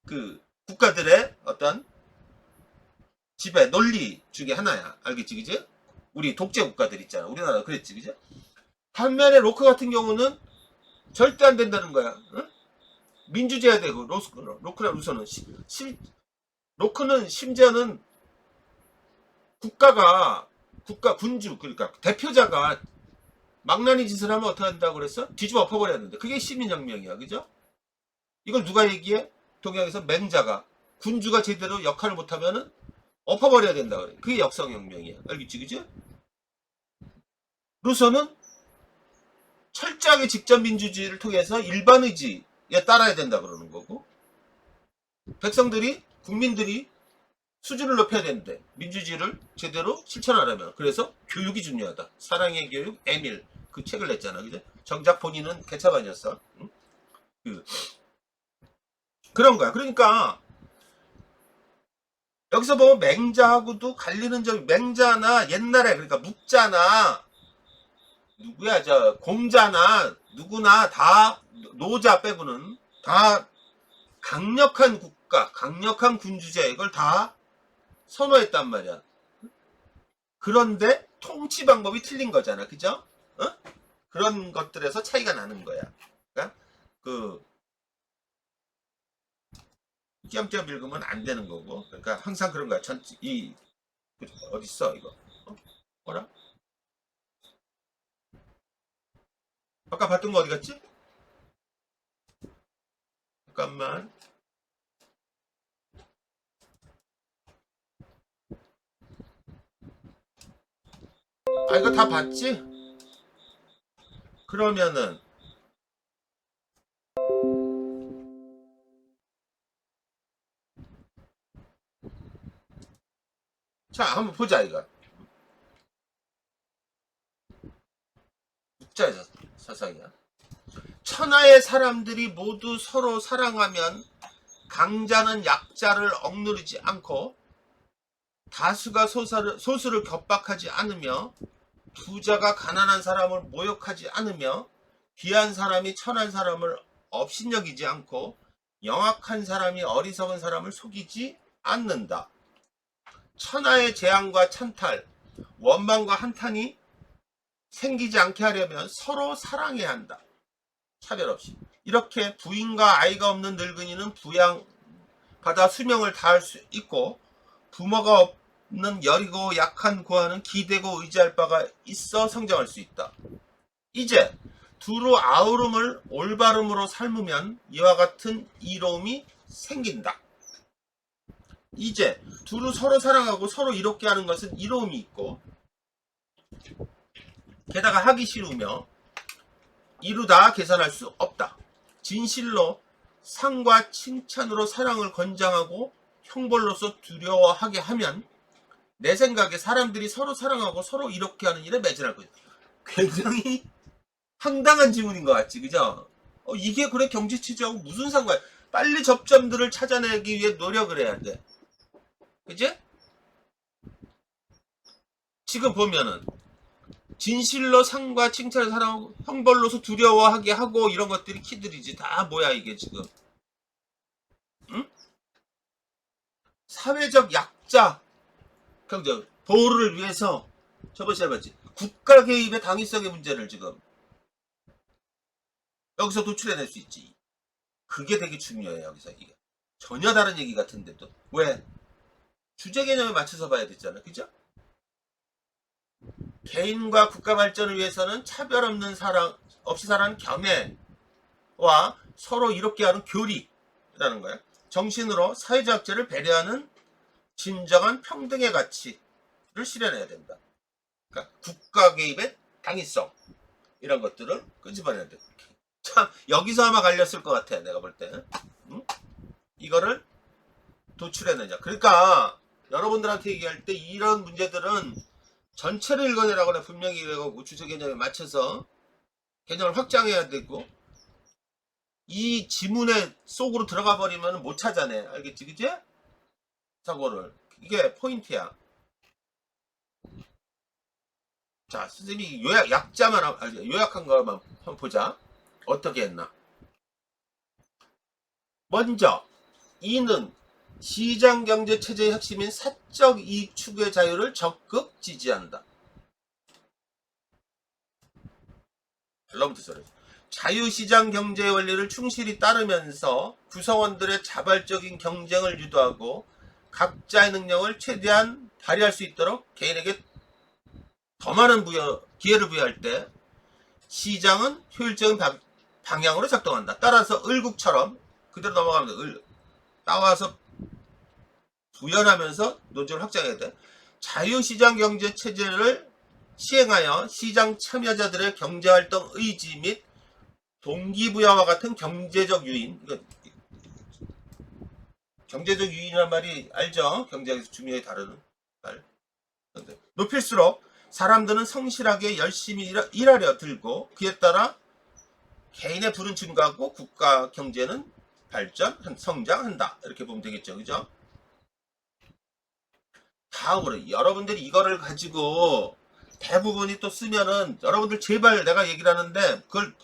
그 국가들의 어떤 지배 논리 중에 하나야. 알겠지? 그지? 우리 독재 국가들 있잖아. 우리나라 그랬지. 그죠? 반면에 로크 같은 경우는 절대 안 된다는 거야. 응? 민주제야 되고 로크나 루소는 로크는 심지어는 국가 군주 그러니까 대표자가 망나니 짓을 하면 어떻게 한다고 그랬어? 뒤집어 엎어버렸는데 그게 시민혁명이야. 그죠? 이걸 누가 얘기해? 동양에서 맹자가 군주가 제대로 역할을 못하면은 엎어버려야 된다 그래. 그게 역성혁명이야. 알겠지? 그죠? 루소는 철저하게 직접민주주의를 통해서 일반의지에 따라야 된다 그러는 거고 국민들이 수준을 높여야 되는데 민주주의를 제대로 실천하려면 그래서 교육이 중요하다. 사랑의 교육, 에밀 그 책을 냈잖아. 그죠? 정작 본인은 개차반이었어. 응? 그런 거야. 그러니까 여기서 보면 맹자하고도 갈리는 점이 맹자나 옛날에 그러니까 묵자나 누구야 공자나 누구나 다 노자 빼고는 다 강력한 국가, 강력한 군주제 이걸 다 선호했단 말이야. 그런데 통치 방법이 틀린 거잖아. 그죠? 그런 것들에서 차이가 나는 거야. 그러니까 띄엄띄엄 읽으면 안 되는 거고. 그러니까 항상 그런 거야. 어딨어 이거? 뭐라? 아까 봤던 거 어디 갔지? 잠깐만. 이거 다 봤지? 그러면은 자 한번 보자 이거. 묵자 사상이야. 천하의 사람들이 모두 서로 사랑하면 강자는 약자를 억누르지 않고 다수가 소수를 겁박하지 않으며 부자가 가난한 사람을 모욕하지 않으며 귀한 사람이 천한 사람을 업신여기지 않고 영악한 사람이 어리석은 사람을 속이지 않는다. 천하의 재앙과 찬탈, 원망과 한탄이 생기지 않게 하려면 서로 사랑해야 한다. 차별 없이. 이렇게 부인과 아이가 없는 늙은이는 부양받아 수명을 다할 수 있고 부모가 없는 여리고 약한 고아는 기대고 의지할 바가 있어 성장할 수 있다. 이제 두루 아우름을 올바름으로 삶으면 이와 같은 이로움이 생긴다. 이제 둘은 서로 사랑하고 서로 이롭게 하는 것은 이로움이 있고, 게다가 하기 쉬우며 이루다 계산할 수 없다. 진실로 상과 칭찬으로 사랑을 권장하고 형벌로서 두려워하게 하면 내 생각에 사람들이 서로 사랑하고 서로 이롭게 하는 일에 매진할 거예요. 굉장히 황당한 질문인 것 같지, 그죠? 이게 그래 경제 취지하고 무슨 상관? 빨리 접점들을 찾아내기 위해 노력을 해야 돼. 그지? 지금 보면은 진실로 상과 칭찬을 사랑하고 형벌로서 두려워하게 하고 이런 것들이 키들이지. 다 뭐야 이게 지금? 응? 사회적 약자 경제 보호를 위해서 저번 시간에 봤지. 국가 개입의 당위성의 문제를 지금 여기서 도출해낼 수 있지. 그게 되게 중요해. 여기서 이게 전혀 다른 얘기 같은데 또 왜? 주제 개념에 맞춰서 봐야 되잖아. 그죠? 개인과 국가 발전을 위해서는 차별 없는 사랑 없이 사는 겸해와 서로 이롭게 하는 교리라는 거야. 정신으로 사회적 약자를 배려하는 진정한 평등의 가치를 실현해야 된다. 그러니까 국가 개입의 당위성 이런 것들을 끄집어내야 돼. 참 여기서 아마 갈렸을 것 같아. 내가 볼 때. 응? 이거를 도출해내냐. 그러니까 여러분들한테 얘기할 때 이런 문제들은 전체를 읽어내라고 해. 분명히 주제 개념에 맞춰서 개념을 확장해야 되고 이 지문의 속으로 들어가 버리면 못 찾아내. 알겠지? 그지? 사고를. 이게 포인트야. 자, 선생님이 요약한 거만 한번 보자. 어떻게 했나? 먼저 이는 시장경제 체제의 핵심인 사적 이익 추구의 자유를 적극 지지한다. 자유시장 경제의 원리를 충실히 따르면서 구성원들의 자발적인 경쟁을 유도하고 각자의 능력을 최대한 발휘할 수 있도록 개인에게 더 많은 기회를 부여할 때 시장은 효율적인 방향으로 작동한다. 따라서 을국처럼 그대로 넘어가면 나와서 구현하면서 논조를 확장해야 돼. 자유시장 경제 체제를 시행하여 시장 참여자들의 경제활동 의지 및 동기부여와 같은 경제적 유인, 경제적 유인이란 말이 알죠? 경제학에서 중요히 다루는 말. 높일수록 사람들은 성실하게 열심히 일하려 들고 그에 따라 개인의 부는 증가하고 국가 경제는 성장한다. 이렇게 보면 되겠죠. 그죠? 다음으로 여러분들이 이거를 가지고 대부분이 또 쓰면은 여러분들 제발 내가 얘기를 하는데 그걸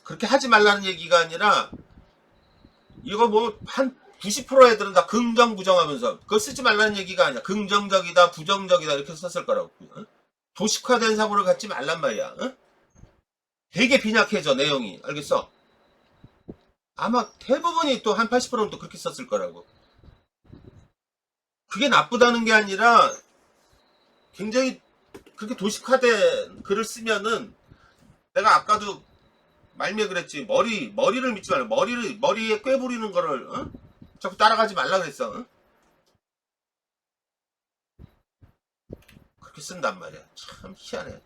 그렇게 하지 말라는 얘기가 아니라 이거 뭐 한 90% 애들은 다 긍정 부정하면서 그걸 쓰지 말라는 얘기가 아니야. 긍정적이다 부정적이다 이렇게 썼을 거라고. 도식화된 사고를 갖지 말란 말이야. 되게 빈약해져 내용이. 알겠어? 아마 대부분이 또 한 80%는 또 그렇게 썼을 거라고. 그게 나쁘다는 게 아니라 굉장히 그렇게 도식화된 글을 쓰면은 내가 아까도 말미에 그랬지. 머리를 믿지 말라. 머리에 꿰 부리는 거를 자꾸 따라가지 말라 그랬어. 그렇게 쓴단 말이야. 참 희한해.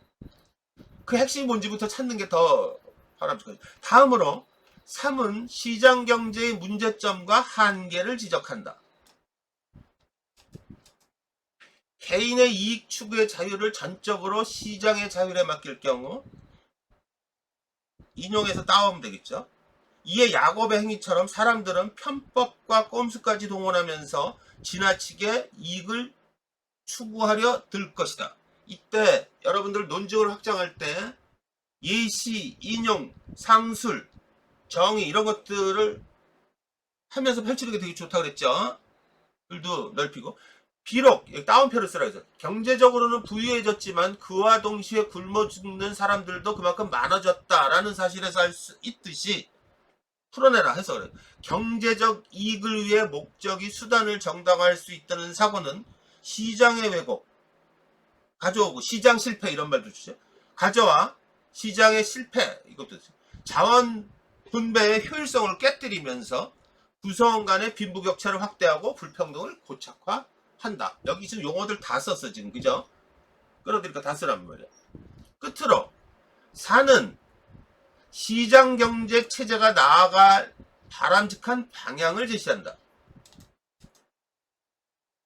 그 핵심이 뭔지부터 찾는 게 더 바람직하지. 다음으로 3은 시장경제의 문제점과 한계를 지적한다. 개인의 이익 추구의 자유를 전적으로 시장의 자율에 맡길 경우 인용해서 따오면 되겠죠. 이에 야곱의 행위처럼 사람들은 편법과 꼼수까지 동원하면서 지나치게 이익을 추구하려 들 것이다. 이때 여러분들 논증을 확장할 때 예시, 인용, 상술, 정의 이런 것들을 하면서 펼치는 게 되게 좋다고 그랬죠. 글도 넓히고 비록 다운표를 쓰라 해서 경제적으로는 부유해졌지만 그와 동시에 굶어 죽는 사람들도 그만큼 많아졌다라는 사실에서 알 수 있듯이 풀어내라 해서 그래. 경제적 이익을 위해 목적이 수단을 정당화할 수 있다는 사고는 시장의 왜곡 가져오고 시장 실패 이런 말도 주죠. 가져와 시장의 실패 이것도 자원 분배의 효율성을 깨뜨리면서 구성원 간의 빈부격차를 확대하고 불평등을 고착화한다. 여기 지금 용어들 다 썼어 지금, 그죠? 끌어들이니까 다 쓰란 말이야. 끝으로 4는 시장경제 체제가 나아갈 바람직한 방향을 제시한다.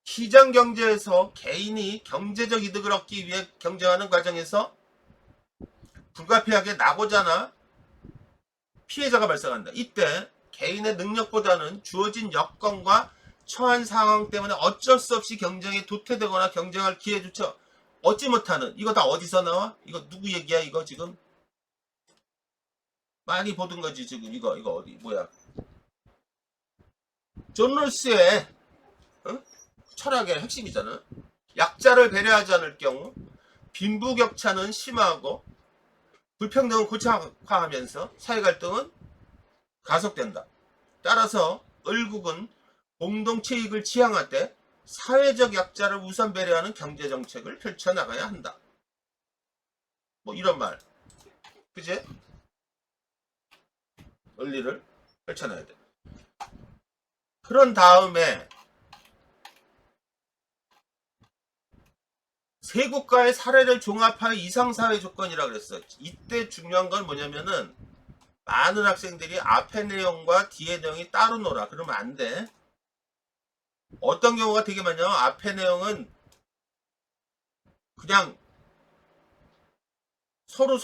시장경제에서 개인이 경제적 이득을 얻기 위해 경쟁하는 과정에서 불가피하게 낙오자나 피해자가 발생한다. 이때 개인의 능력보다는 주어진 여건과 처한 상황 때문에 어쩔 수 없이 경쟁에 도태되거나 경쟁할 기회조차 얻지 못하는, 이거 다 어디서 나와? 이거 누구 얘기야? 이거 지금 많이 보던 거지 지금. 이거 어디 뭐야? 존 롤스의 철학의 핵심이잖아. 약자를 배려하지 않을 경우 빈부격차는 심화하고 불평등은 고착화하면서 사회갈등은 가속된다. 따라서 을국은 공동체 이익을 지향할 때 사회적 약자를 우선 배려하는 경제정책을 펼쳐나가야 한다. 뭐 이런 말, 그제? 논리를 펼쳐놔야 돼. 그런 다음에 세 국가의 사례를 종합하여 이상사회 조건이라고 그랬어. 이때 중요한 건 뭐냐면은 많은 학생들이 앞에 내용과 뒤에 내용이 따로 놀아. 그러면 안 돼. 어떤 경우가 되게 많냐? 앞에 내용은 그냥 서로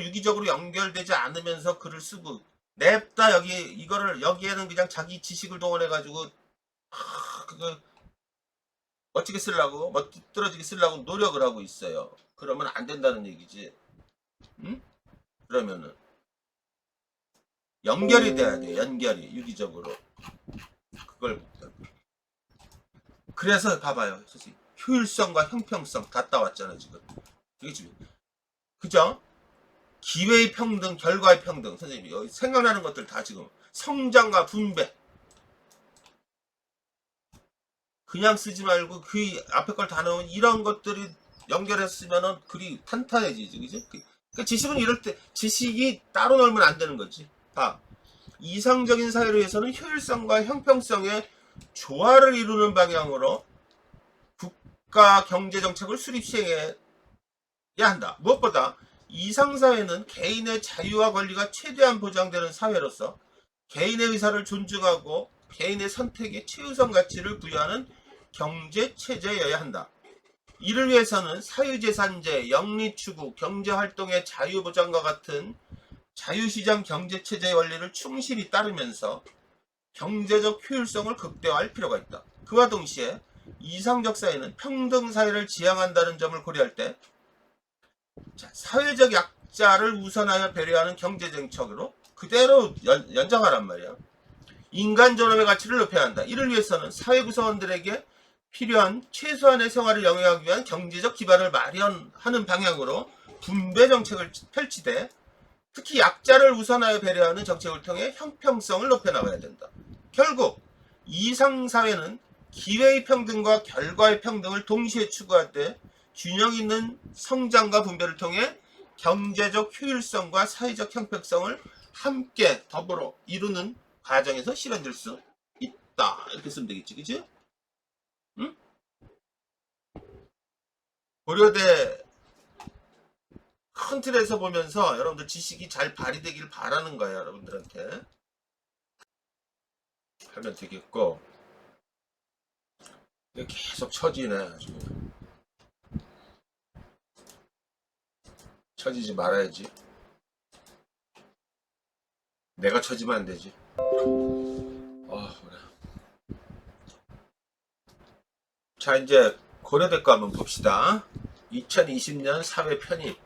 유기적으로 연결되지 않으면서 글을 쓰고 냅다 여기에는 그냥 자기 지식을 동원해 가지고 그거 멋지게 쓰려고 멋들어지게 쓰려고 노력을 하고 있어요. 그러면 안 된다는 얘기지. 응? 그러면은 연결이 돼야 돼. 연결이 유기적으로 그걸. 그래서 봐봐요. 선생님, 효율성과 형평성 다 따왔잖아 지금. 이게 지금 그죠? 기회의 평등, 결과의 평등. 선생님이 여기 생각나는 것들 다 지금 성장과 분배. 그냥 쓰지 말고 그 앞에 걸 다 넣은 이런 것들이 연결했으면은 글이 탄탄해지지, 그지? 그러니까 지식은 이럴 때 지식이 따로 놀면 안 되는 거지. 봐, 이상적인 사회를 위해서는 효율성과 형평성의 조화를 이루는 방향으로 국가 경제 정책을 수립 시행해야 한다. 무엇보다 이상사회는 개인의 자유와 권리가 최대한 보장되는 사회로서 개인의 의사를 존중하고 개인의 선택에 최우선 가치를 부여하는 경제 체제여야 한다. 이를 위해서는 사유재산제, 영리추구, 경제활동의 자유보장과 같은 자유시장 경제체제의 원리를 충실히 따르면서 경제적 효율성을 극대화할 필요가 있다. 그와 동시에 이상적 사회는 평등사회를 지향한다는 점을 고려할 때 사회적 약자를 우선하여 배려하는 경제정책으로 그대로 연장하란 말이야. 인간 존엄의 가치를 높여야 한다. 이를 위해서는 사회 구성원들에게 필요한 최소한의 생활을 영위하기 위한 경제적 기반을 마련하는 방향으로 분배 정책을 펼치되 특히 약자를 우선하여 배려하는 정책을 통해 형평성을 높여나가야 된다. 결국 이상사회는 기회의 평등과 결과의 평등을 동시에 추구할 때 균형 있는 성장과 분배를 통해 경제적 효율성과 사회적 형평성을 함께 더불어 이루는 과정에서 실현될 수 있다. 이렇게 쓰면 되겠지, 그치? 응? 고려대 큰 틀에서 보면서 여러분들 지식이 잘 발휘되길 바라는 거야. 여러분들한테 하면 되겠고. 이게 계속 처지네. 지금 처지지 말아야지. 내가 처지면 안 되지. 그래. 자, 이제 고려대 거 한번 봅시다. 2020년 사회 편입.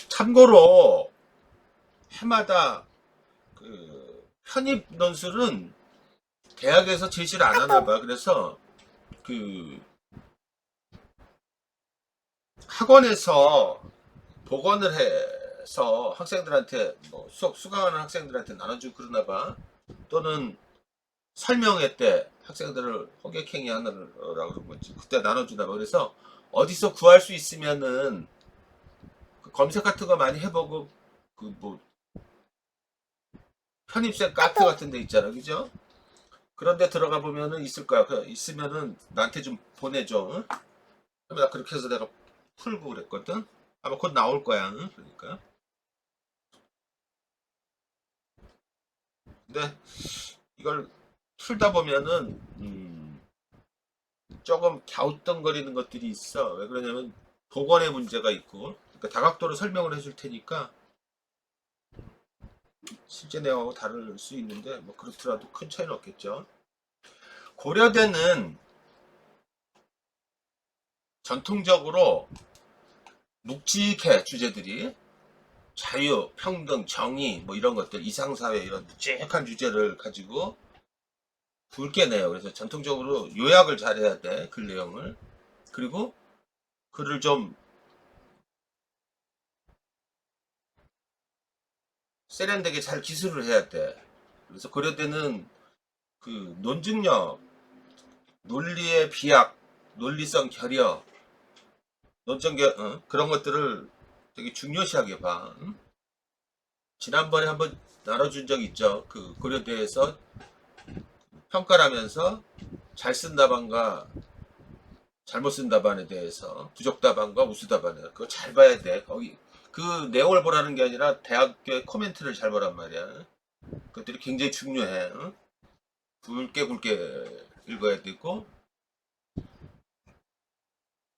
참고로 해마다 그 편입 논술은 대학에서 제시를 안 하나 봐. 그래서 그 학원에서 복원을 해서 학생들한테 뭐 수업 수강하는 학생들한테 나눠주고 그러나 봐. 또는 설명회 때 학생들을 호객행위 하느라고 그런 거지. 그때 나눠주나 봐. 그래서 어디서 구할 수 있으면은 그 검색 같은 거 많이 해보고 그 뭐 편입생 카페 같은 데 있잖아, 그죠? 그런데 들어가 보면은 있을 거야. 있으면은 나한테 좀 보내줘. 응? 나 그렇게 해서 내가 풀고 그랬거든. 아마 곧 나올 거야. 응? 그러니까. 근데 이걸 풀다 보면은 조금 갸우뚱거리는 것들이 있어. 왜 그러냐면 복원의 문제가 있고. 그러니까 다각도로 설명을 해줄 테니까 실제 내용하고 다를 수 있는데 뭐 그렇더라도 큰 차이는 없겠죠. 고려대는 전통적으로 묵직해 주제들이 자유, 평등, 정의 뭐 이런 것들 이상사회 이런 묵직한 주제를 가지고 굵게 내요. 그래서 전통적으로 요약을 잘해야 돼. 글 내용을. 그리고 글을 좀 세련되게 잘 기술을 해야 돼. 그래서 고려대는 그 논증력, 논리의 비약, 논리성 결여, 논정결 그런 것들을 되게 중요시하게 봐. 응? 지난번에 한번 나눠준 적 있죠. 그 고려대에서 평가를 하면서 잘 쓴 답안과 잘못 쓴 답안에 대해서 부족 답안과 우수 답안에 그거 잘 봐야 돼. 거기 그 내용을 보라는 게 아니라 대학교의 코멘트를 잘 보란 말이야. 그것들이 굉장히 중요해. 응? 굵게 읽어야 되고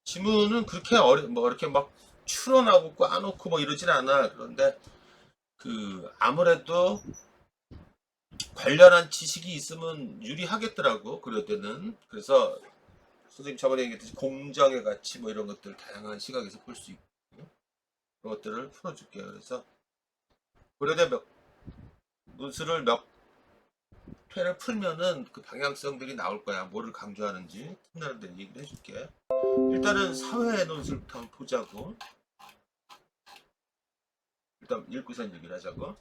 지문은 그렇게 뭐 이렇게 막 추론하고 꽈놓고 뭐 이러진 않아. 그런데 그 아무래도 관련한 지식이 있으면 유리하겠더라고 그럴 때는. 그래서 선생님 저번에 얘기했듯이 공정의 가치 뭐 이런 것들 다양한 시각에서 볼 수 있고 그런 것들을 풀어줄게요. 그래서 고려대 문수를 몇 회를 풀면은 그 방향성들이 나올 거야. 뭐를 강조하는지 틈나는 데 얘기를 해줄게. 일단은 사회 논술부터 한번 보자고. 일단 읽고선 얘기를 하자고.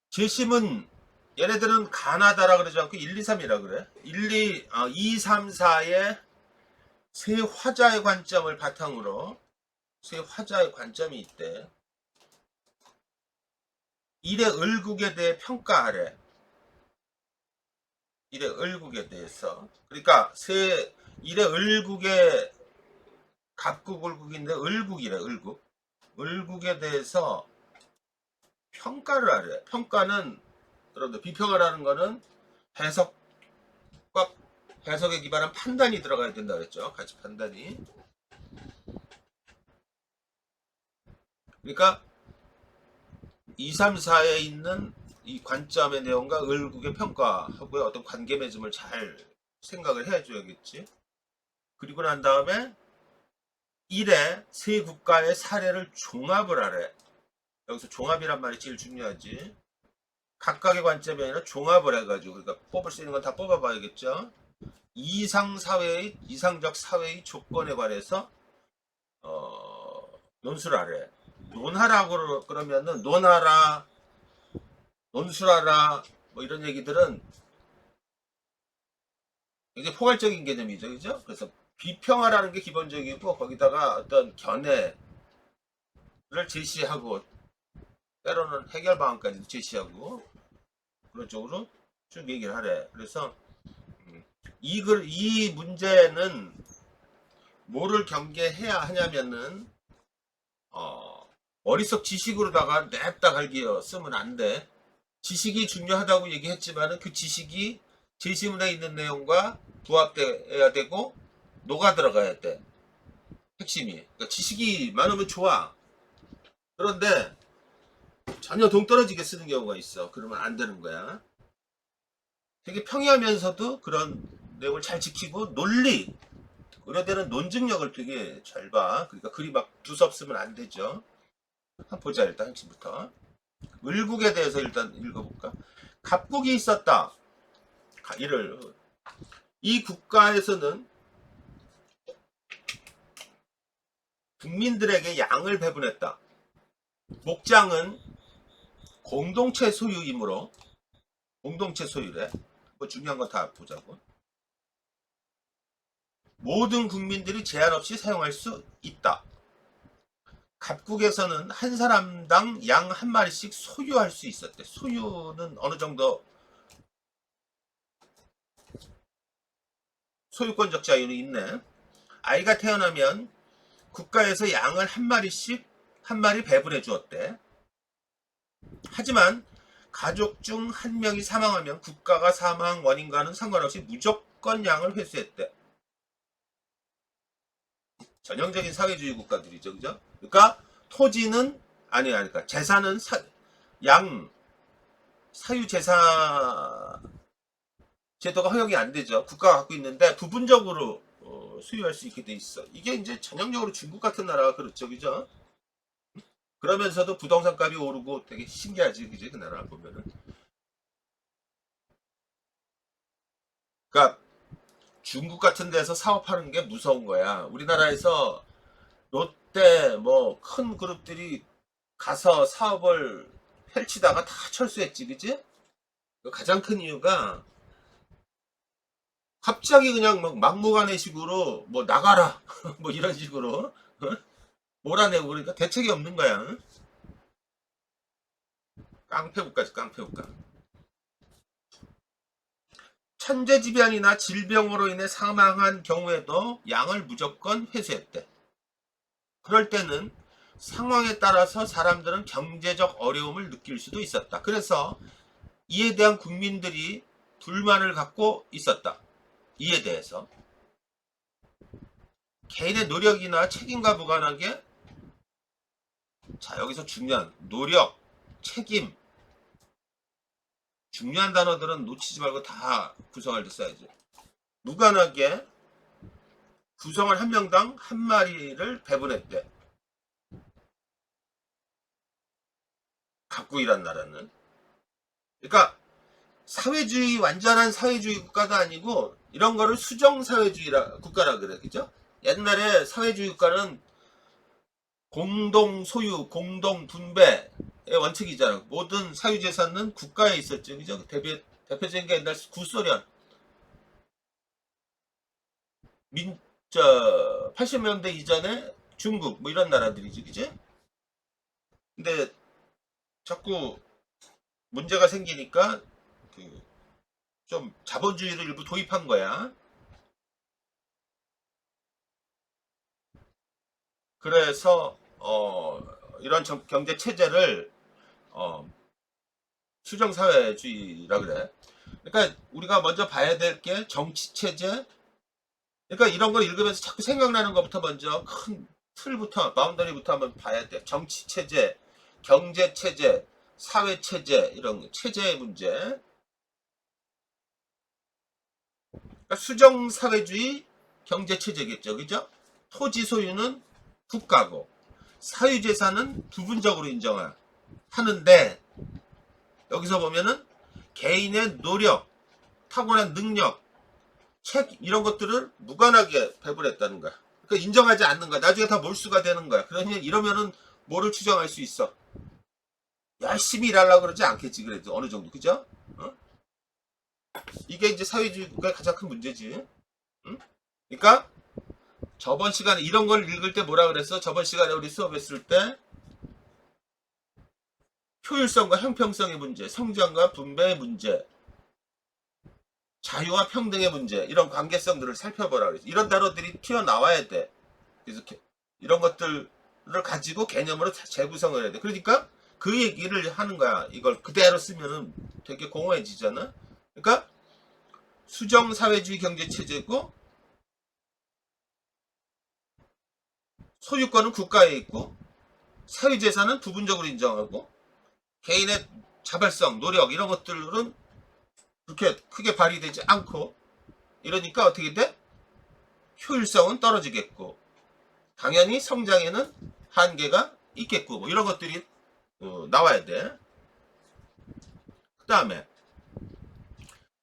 재심은 얘네들은 가나다라 그러지 않고 1, 2, 3이라 그래. 2, 3, 4의 세 화자의 관점을 바탕으로 세 화자의 관점이 있대. 일의 을국에 대해 평가하래. 일의 을국에 대해서. 그러니까 일의 을국의 갑국 을국인데 을국이래. 을국. 을국에 대해서 평가를 하래. 평가는 여러분들 비평을 하는 거는 해석과 해석에 기반한 판단이 들어가야 된다 그랬죠. 가치 판단이. 그러니까 2, 3, 4에 있는 이 관점의 내용과 을국의 평가하고의 어떤 관계 맺음을 잘 생각을 해줘야겠지. 그리고 난 다음에 1에 세 국가의 사례를 종합을 하래. 여기서 종합이란 말이 제일 중요하지. 각각의 관점이 아니라 종합을 해가지고 그러니까 뽑을 수 있는 건 다 뽑아봐야겠죠. 이상적 사회의 조건에 관해서 논술을 하래. 논하라고 그러면은 논하라, 논술하라 뭐 이런 얘기들은 굉장히 포괄적인 개념이죠, 그죠? 그래서 비평하라는 게 기본적이고 거기다가 어떤 견해를 제시하고 때로는 해결 방안까지도 제시하고 그런 쪽으로 쭉 얘기를 하래. 그래서 이 문제는 뭐를 경계해야 하냐면은 머릿속 지식으로다가 냅다 갈기어 쓰면 안 돼. 지식이 중요하다고 얘기했지만은 그 지식이 제시문에 있는 내용과 부합돼야 되고 녹아 들어가야 돼. 핵심이. 그러니까 지식이 많으면 좋아. 그런데 전혀 동떨어지게 쓰는 경우가 있어. 그러면 안 되는 거야. 되게 평이하면서도 그런 내용을 잘 지키고 논리, 의뢰되는 논증력을 되게 잘 봐. 그러니까 글이 막 두섭으면 안 되죠. 한번 보자 일단 핵심부터. 을국에 대해서 일단 읽어볼까? 갑국이 있었다. 이 국가에서는 국민들에게 양을 배분했다. 목장은 공동체 소유이므로 공동체 소유래. 뭐 중요한 거 다 보자고. 모든 국민들이 제한 없이 사용할 수 있다. 갑국에서는 한 사람당 양 한 마리씩 소유할 수 있었대. 소유는 어느 정도 소유권적 자유는 있네. 아이가 태어나면 국가에서 양을 한 마리씩 한 마리 배분해 주었대. 하지만 가족 중 한 명이 사망하면 국가가 사망 원인과는 상관없이 무조건 양을 회수했대. 전형적인 사회주의 국가들이죠, 그죠? 그러니까 토지는 그러니까 재산은 양 사유 재산 제도가 허용이 안 되죠. 국가가 갖고 있는데 부분적으로 수유할 수 있게 돼 있어. 이게 이제 전형적으로 중국 같은 나라가 그렇죠, 그죠? 그러면서도 부동산 값이 오르고 되게 신기하지, 그지? 그 나라 보면은. 그러니까 중국 같은 데서 사업하는 게 무서운 거야. 우리나라에서 롯데 뭐 큰 그룹들이 가서 사업을 펼치다가 다 철수했지, 그지? 가장 큰 이유가 갑자기 그냥 막 막무가내식으로 뭐 나가라 뭐 이런 식으로 몰아내고 그러니까 대책이 없는 거야. 깡패국가지, 깡패국가. 천재지변이나 질병으로 인해 사망한 경우에도 양을 무조건 회수했대. 그럴 때는 상황에 따라서 사람들은 경제적 어려움을 느낄 수도 있었다. 그래서 이에 대한 국민들이 불만을 갖고 있었다. 이에 대해서 개인의 노력이나 책임과 무관하게, 자 여기서 중요한 노력, 책임, 중요한 단어들은 놓치지 말고 다 구성할 때 써야죠. 무관하게 구성을 한 명당 한 마리를 배분했대. 갑국이란 나라는. 그러니까 사회주의, 완전한 사회주의 국가도 아니고 이런 거를 수정사회주의 국가라 그래, 그죠? 옛날에 사회주의 국가는 공동 소유, 공동 분배의 원칙이잖아. 모든 사유재산은 국가에 있었죠, 그죠? 대표적인 게 옛날 구소련, 80년대 이전에 중국 뭐 이런 나라들이지, 그지? 근데 자꾸 문제가 생기니까 좀 자본주의를 일부 도입한 거야. 그래서 이런 경제 체제를 수정사회주의라 그래. 그러니까 우리가 먼저 봐야 될 게 정치 체제. 그러니까 이런 걸 읽으면서 자꾸 생각나는 것부터 먼저 큰 틀부터 바운더리부터 한번 봐야 돼. 정치 체제, 경제 체제, 사회 체제, 이런 체제의 문제. 그러니까 수정사회주의 경제체제겠죠, 그죠? 토지 소유는 국가고 사유재산은 부분적으로 인정하는데, 여기서 보면은 개인의 노력, 타고난 능력, 이런 것들을 무관하게 배분했다는 거야. 그러니까 인정하지 않는 거야. 나중에 다 몰수가 되는 거야. 그러니 이러면은 뭐를 추정할 수 있어? 열심히 일하려고 그러지 않겠지, 그래도 어느 정도, 그죠? 이게 이제 사회주의 국가의 가장 큰 문제지. 응? 그러니까 저번 시간에 이런 걸 읽을 때 뭐라 그랬어? 저번 시간에 우리 수업했을 때 효율성과 형평성의 문제, 성장과 분배의 문제, 자유와 평등의 문제, 이런 관계성들을 살펴보라 그랬어. 이런 단어들이 튀어나와야 돼. 그래서 이런 것들을 가지고 개념으로 재구성을 해야 돼. 그러니까 그 얘기를 하는 거야. 이걸 그대로 쓰면은 되게 공허해지잖아. 그러니까 수정사회주의 경제체제고 소유권은 국가에 있고 사유재산은 부분적으로 인정하고 개인의 자발성, 노력 이런 것들은 그렇게 크게 발휘되지 않고, 이러니까 어떻게 돼? 효율성은 떨어지겠고 당연히 성장에는 한계가 있겠고 뭐 이런 것들이 나와야 돼. 그 다음에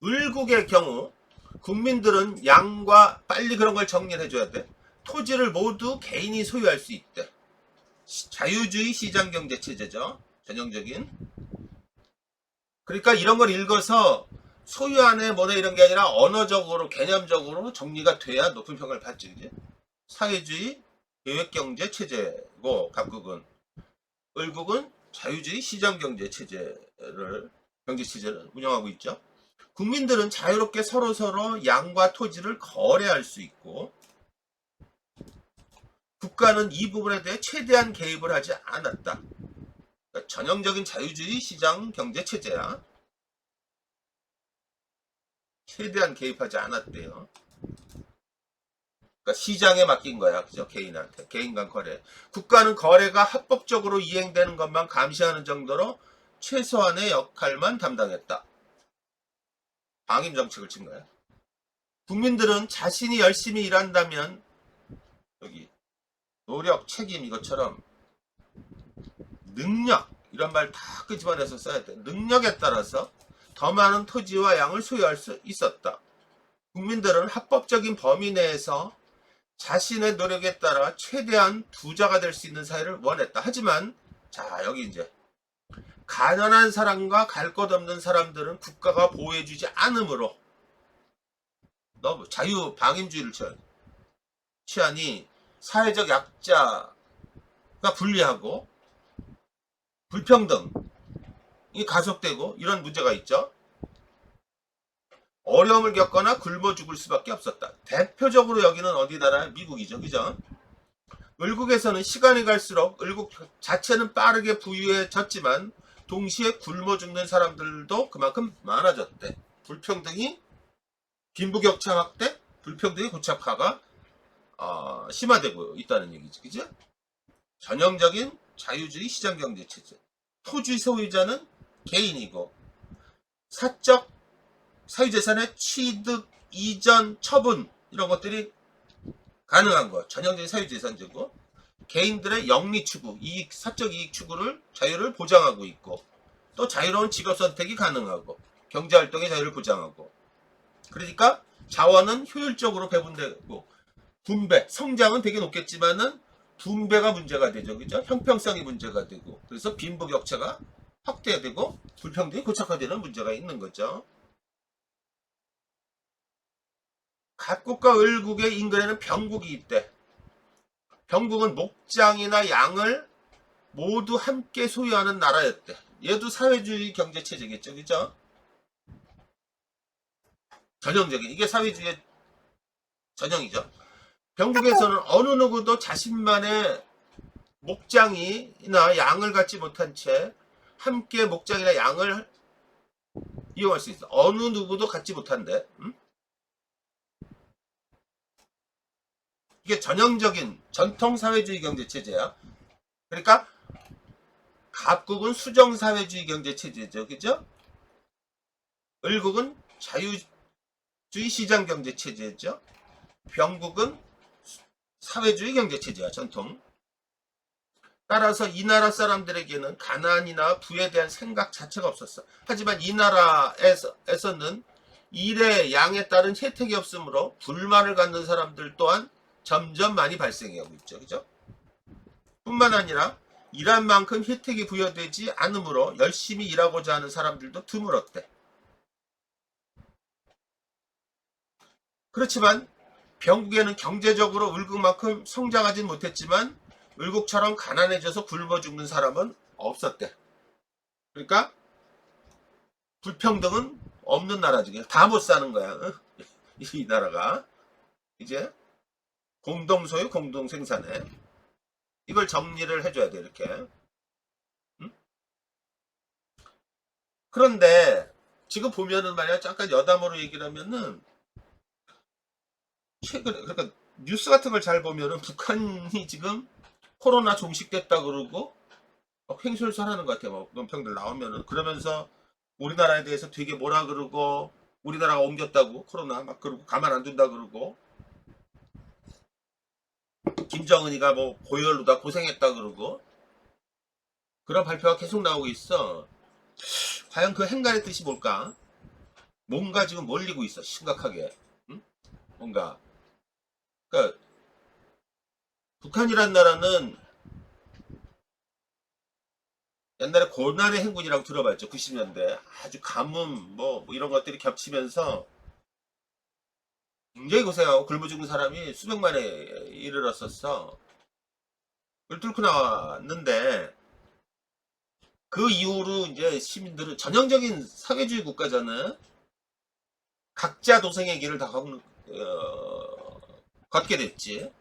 을국의 경우 국민들은 양과 빨리 그런 걸 정리를 해줘야 돼. 토지를 모두 개인이 소유할 수 있대. 자유주의 시장경제 체제죠, 전형적인. 그러니까 이런 걸 읽어서 소유안에 뭐네 이런 게 아니라 언어적으로 개념적으로 정리가 돼야 높은 평을 받지, 그지? 사회주의 계획경제 체제고 각국은, 을국은 자유주의 시장경제 체제를 운영하고 있죠. 국민들은 자유롭게 서로서로 양과 토지를 거래할 수 있고 국가는 이 부분에 대해 최대한 개입을 하지 않았다. 그러니까 전형적인 자유주의 시장 경제 체제야. 최대한 개입하지 않았대요. 그러니까 시장에 맡긴 거야. 그죠? 개인한테. 개인 간 거래. 국가는 거래가 합법적으로 이행되는 것만 감시하는 정도로 최소한의 역할만 담당했다. 방임 정책을 친 거야. 국민들은 자신이 열심히 일한다면 여기 노력, 책임 이것처럼 능력 이런 말 다 끄집어내서 써야 돼. 능력에 따라서 더 많은 토지와 양을 소유할 수 있었다. 국민들은 합법적인 범위 내에서 자신의 노력에 따라 최대한 부자가 될 수 있는 사회를 원했다. 하지만 자 여기 이제 가난한 사람과 갈 것 없는 사람들은 국가가 보호해주지 않으므로 너무 자유 방임주의를 취하니 사회적 약자가 불리하고 불평등이 가속되고 이런 문제가 있죠. 어려움을 겪거나 굶어 죽을 수밖에 없었다. 대표적으로 여기는 어디 나라? 미국이죠. 그죠? 을국에서는 시간이 갈수록 을국 자체는 빠르게 부유해졌지만 동시에 굶어 죽는 사람들도 그만큼 많아졌대. 불평등이 빈부격차 확대, 불평등의 고착화가 심화되고 있다는 얘기죠. 그죠? 전형적인 자유주의 시장경제 체제. 토지 소유자는 개인이고 사적 사유재산의 취득, 이전, 처분 이런 것들이 가능한 것. 전형적인 사유재산제고 개인들의 영리 추구, 이익, 사적 이익 추구를 자유를 보장하고 있고 또 자유로운 직업 선택이 가능하고 경제활동의 자유를 보장하고 그러니까 자원은 효율적으로 배분되고 분배, 성장은 되게 높겠지만은 분배가 문제가 되죠. 그죠? 형평성이 문제가 되고 그래서 빈부격차가 확대되고 불평등이 고착화되는 문제가 있는 거죠. 각국과 을국의 인근에는 병국이 있대. 병국은 목장이나 양을 모두 함께 소유하는 나라였대. 얘도 사회주의 경제체제겠죠. 그죠? 전형적인 이게 사회주의의 전형이죠. 병국에서는 어느 누구도 자신만의 목장이나 양을 갖지 못한 채 함께 목장이나 양을 이용할 수 있어. 어느 누구도 갖지 못한대. 이게 전형적인 전통 사회주의 경제 체제야. 그러니까 갑국은 수정 사회주의 경제 체제죠. 그죠? 을국은 자유주의 시장 경제 체제죠. 병국은 사회주의 경제 체제야. 전통. 따라서 이 나라 사람들에게는 가난이나 부에 대한 생각 자체가 없었어. 하지만 이 나라에서는 일에 양에 따른 혜택이 없으므로 불만을 갖는 사람들 또한 점점 많이 발생하고 있죠. 그죠? 뿐만 아니라 일한 만큼 혜택이 부여되지 않으므로 열심히 일하고자 하는 사람들도 드물었대. 그렇지만 병국에는 경제적으로 을국만큼 성장하진 못했지만 을국처럼 가난해져서 굶어 죽는 사람은 없었대. 그러니까 불평등은 없는 나라지. 다 못 사는 거야. 이 나라가. 이제 공동소유, 공동생산에 이걸 정리를 해줘야 돼. 이렇게. 그런데 지금 보면은 말이야 잠깐 여담으로 얘기를 하면은 최근에 그러니까 뉴스 같은 걸 잘 보면은 북한이 지금 코로나 종식됐다 그러고 횡설수설하는 것 같아요. 뭐 논평들 나오면은 그러면서 우리나라에 대해서 되게 뭐라 그러고 우리나라가 옮겼다고 코로나 막 그러고 가만 안 둔다 그러고 김정은이가 뭐 고열로다 고생했다 그러고 그런 발표가 계속 나오고 있어. 과연 그 행간의 뜻이 뭘까? 뭔가 지금 몰리고 있어 심각하게. 응? 뭔가 그러니까 북한이란 나라는 옛날에 고난의 행군이라고 들어봤죠. 90년대 아주 가뭄 뭐 이런 것들이 겹치면서 굉장히 고생하고 굶어 죽는 사람이 수백만에 이르렀었어. 뚫고 나왔는데 그 이후로 이제 시민들은 전형적인 사회주의 국가잖아요. 각자 도생의 길을 다 걷게 됐지.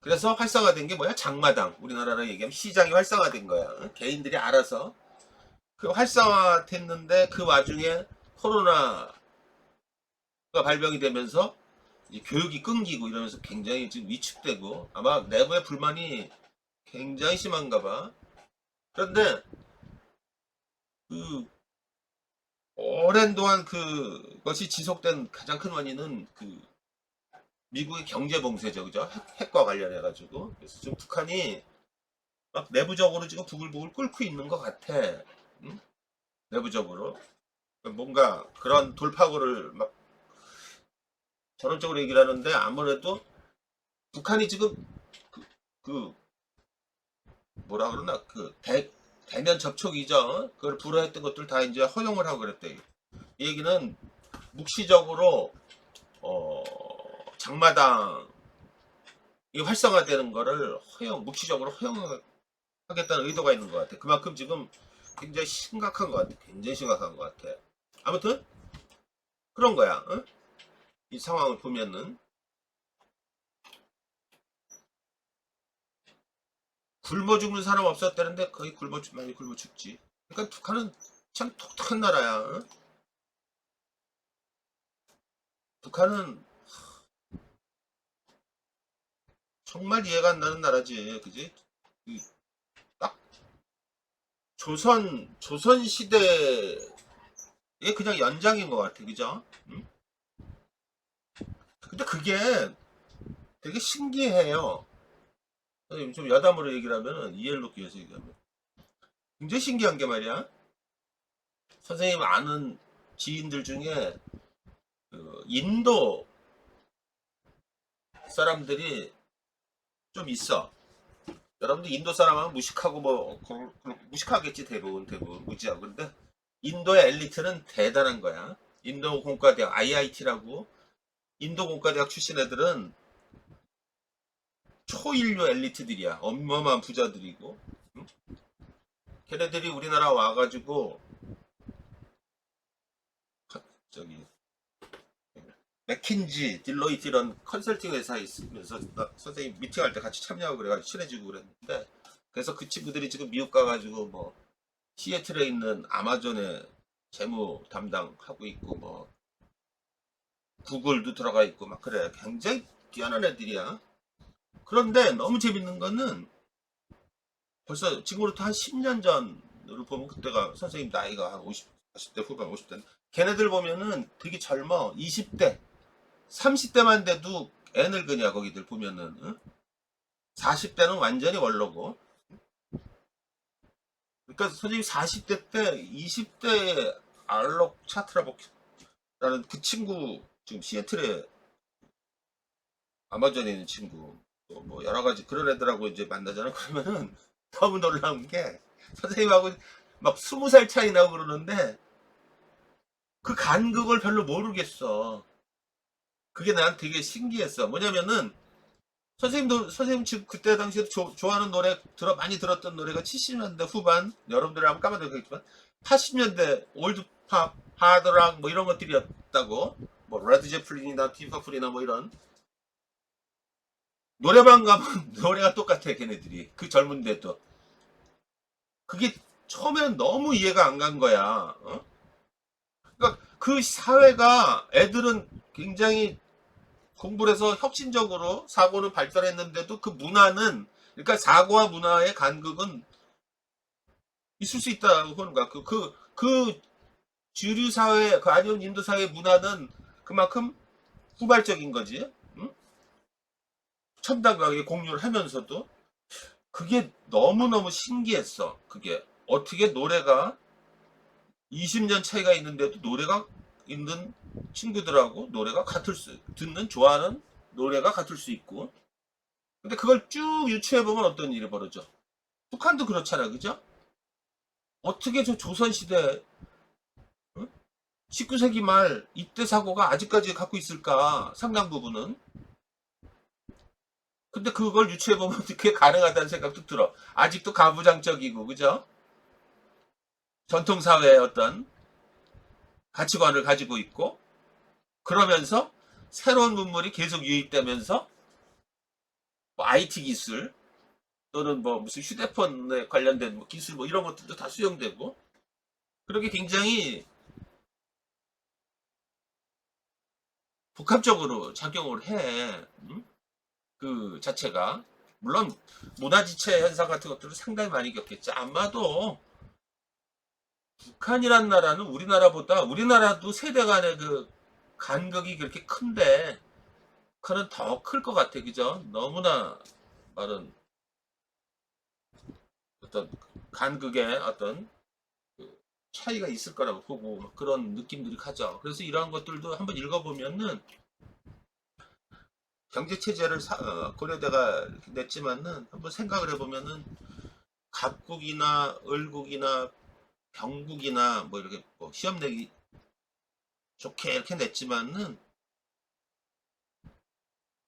그래서 활성화된 게 뭐야? 장마당. 우리나라로 얘기하면 시장이 활성화된 거야. 개인들이 알아서. 그 활성화됐는데 그 와중에 코로나가 발병이 되면서 이제 교육이 끊기고 이러면서 굉장히 지금 위축되고 아마 내부의 불만이 굉장히 심한가 봐. 그런데 그 오랜 동안 그것이 지속된 가장 큰 원인은 그 미국의 경제 봉쇄죠, 그죠? 핵과 관련해 가지고. 그래서 지금 북한이 막 내부적으로 지금 부글부글 끓고 있는 것 같아. 응? 내부적으로 뭔가 그런 돌파구를 막 전원적으로 얘기를 하는데 아무래도 북한이 지금 그, 그 뭐라 그러나 대면 접촉이죠. 그걸 불허했던 것들 다 이제 허용을 하고 그랬대. 이 얘기는 묵시적으로 장마당이 활성화되는 거를 묵시적으로 허용하겠다는 의도가 있는 것 같아. 그만큼 지금 굉장히 심각한 것 같아. 굉장히 심각한 것 같아. 아무튼 그런 거야. 어? 이 상황을 보면은 굶어 죽는 사람 없었다는데 거의 많이 굶어 죽지. 그러니까 북한은 참 독특한 나라야. 어? 북한은 정말 이해가 안 나는 나라지, 그지? 딱 조선 시대의 그냥 연장인 것 같아, 그죠? 응? 근데 그게 되게 신기해요. 좀 여담으로 얘기를 하면은 이해를 돕기 위해서 얘기하면 굉장히 신기한 게 말이야. 선생님 아는 지인들 중에 그 인도 사람들이 좀 있어. 여러분들 인도 사람 하면 무식하고 무식하겠지 대부분 무지하고. 근데 인도의 엘리트는 대단한 거야. 인도 공과대학 IIT라고 인도 공과대학 출신 애들은 초인류 엘리트들이야. 어마어마한 부자들이고. 응? 걔네들이 우리나라 와가지고 저기 맥킨지, 딜로이트 이런 컨설팅 회사에 있으면서 선생님 미팅할 때 같이 참여하고 그래가지고 친해지고 그랬는데 그래서 그 친구들이 지금 미국 가가지고 뭐 시애틀에 있는 아마존에 재무 담당하고 있고 뭐 구글도 들어가 있고 막 그래. 굉장히 뛰어난 애들이야. 그런데 너무 재밌는 거는 벌써 지금으로부터 한 10년 전으로 보면 그때가 선생님 나이가 한 50, 40대 후반 50대 걔네들 보면은 되게 젊어. 20대 30대만 돼도 애 늙으냐 거기들 보면은 응? 40대는 완전히 원로고. 그러니까 선생님 40대 때 20대 알록 차트라복라는 그 친구 지금 시애틀에 아마존에 있는 친구 뭐 여러 가지 그런 애들하고 이제 만나잖아. 그러면은 너무 놀라운 게 선생님하고 막 20살 차이 나고 그러는데 그 간극을 별로 모르겠어. 그게 난 되게 신기했어. 뭐냐면은 선생님 지금 그때 당시에 좋아하는 노래 많이 들었던 노래가 70년대 후반 여러분들이 한번 까먹었겠지만 80년대 올드팝 하드락 뭐 이런 것들이었다고. 뭐 레드 제플린이나 디퍼플이나 뭐 이런 노래방 가면 노래가 똑같아 걔네들이 그 젊은데도. 그게 처음엔 너무 이해가 안 간 거야. 어? 그러니까 그 사회가 애들은 굉장히 공부를 해서 혁신적으로 사고는 발달했는데도 그 문화는 그러니까 사고와 문화의 간극은 있을 수 있다고 하는 거야. 그 주류 사회, 그 아니면 인도 사회 문화는 그만큼 후발적인 거지. 응? 첨단과학에 공유를 하면서도 그게 너무너무 신기했어. 그게 어떻게 노래가 20년 차이가 있는데도 노래가 있는 친구들하고 노래가 듣는 좋아하는 노래가 같을 수 있고. 근데 그걸 쭉 유추해보면 어떤 일이 벌어져. 북한도 그렇잖아, 그죠? 어떻게 저 조선시대 19세기 말 이때 사고가 아직까지 갖고 있을까? 상당 부분은. 근데 그걸 유추해보면 그게 가능하다는 생각도 들어. 아직도 가부장적이고, 그죠? 전통사회의 어떤 가치관을 가지고 있고, 그러면서 새로운 문물이 계속 유입되면서, 뭐 IT 기술, 또는 뭐 무슨 휴대폰에 관련된 뭐 기술 뭐 이런 것들도 다 수용되고, 그렇게 굉장히 복합적으로 작용을 해. 그 자체가. 물론 문화지체 현상 같은 것들을 상당히 많이 겪겠지. 아마도 북한이란 나라는 우리나라보다, 우리나라도 세대 간의 그 간극이 그렇게 큰데 북한은 더 클 것 같아. 그죠? 너무나 많은 어떤 간극의 어떤 그 차이가 있을 거라고 보고 그런 느낌들이 가죠. 그래서 이러한 것들도 한번 읽어보면은 경제체제를 고려대가 냈지만은 한번 생각을 해보면은 갑국이나 을국이나 병국이나 뭐 이렇게 뭐 시험 내기 좋게 이렇게 냈지만은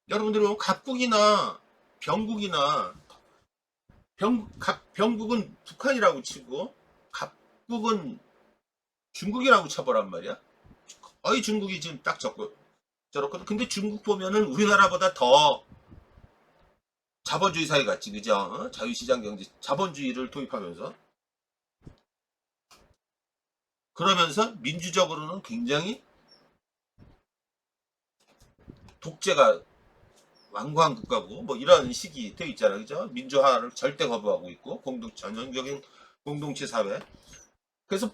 여러분들이 보면 갑국이나 병국이나 병국은 북한이라고 치고 갑국은 중국이라고 쳐보란 말이야. 거의 중국이 지금 딱 적고 저렇거든. 근데 중국 보면은 우리나라보다 더 자본주의 사회 같지, 그죠? 자유시장 경제, 자본주의를 도입하면서 그러면서 민주적으로는 굉장히 독재가 완고한 국가고 뭐 이런 식이 되어 있잖아, 그죠? 민주화를 절대 거부하고 있고 전형적인 공동체 사회. 그래서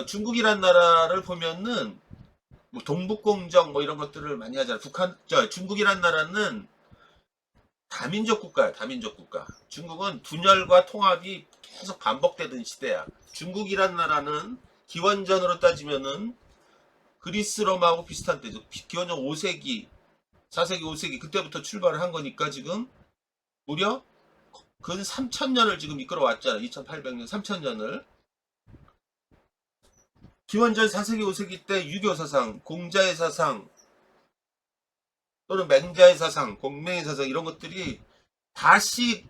중국이란 나라를 보면은 뭐 동북공정 뭐 이런 것들을 많이 하잖아. 중국이란 나라는 다민족 국가야, 다민족 국가. 중국은 분열과 통합이 계속 반복되던 시대야. 중국이란 나라는 기원전으로 따지면은 그리스 로마하고 비슷한 때죠. 기원전 5세기, 4세기, 5세기 그때부터 출발을 한 거니까 지금 무려 근 3,000년을 지금 이끌어 왔잖아. 2800년, 3,000년을. 기원전 4세기, 5세기 때 유교 사상, 공자의 사상, 또는 맹자의 사상, 공명의 사상 이런 것들이 다시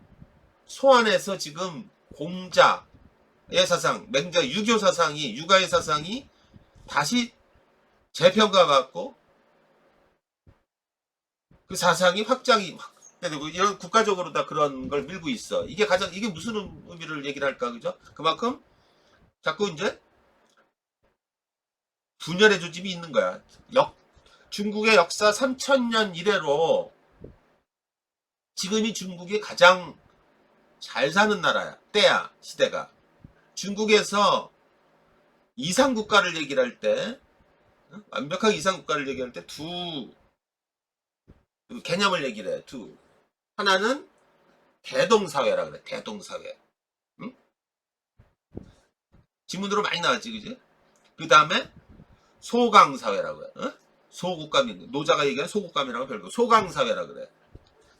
소환해서 지금 공자의 사상, 맹자 유교 사상이 유가의 사상이 다시 재평가받고 그 사상이 확장이 되고 이런 국가적으로 다 그런 걸 밀고 있어. 이게 무슨 의미를 얘기를 할까, 그죠? 그만큼 자꾸 이제 분열의 조짐이 있는 거야. 중국의 역사 3,000년 이래로 지금이 중국이 가장 잘 사는 나라야. 때야, 시대가. 중국에서 이상국가를 얘기를 할 때, 완벽한 이상국가를 얘기할 때 개념을 얘기를 해. 하나는 대동사회라 그래. 대동사회. 응? 지문으로 많이 나왔지, 그지? 그 다음에 소강사회라고 해. 소국감인, 노자가 얘기하는 소국감이라고 별거. 소강사회라 그래.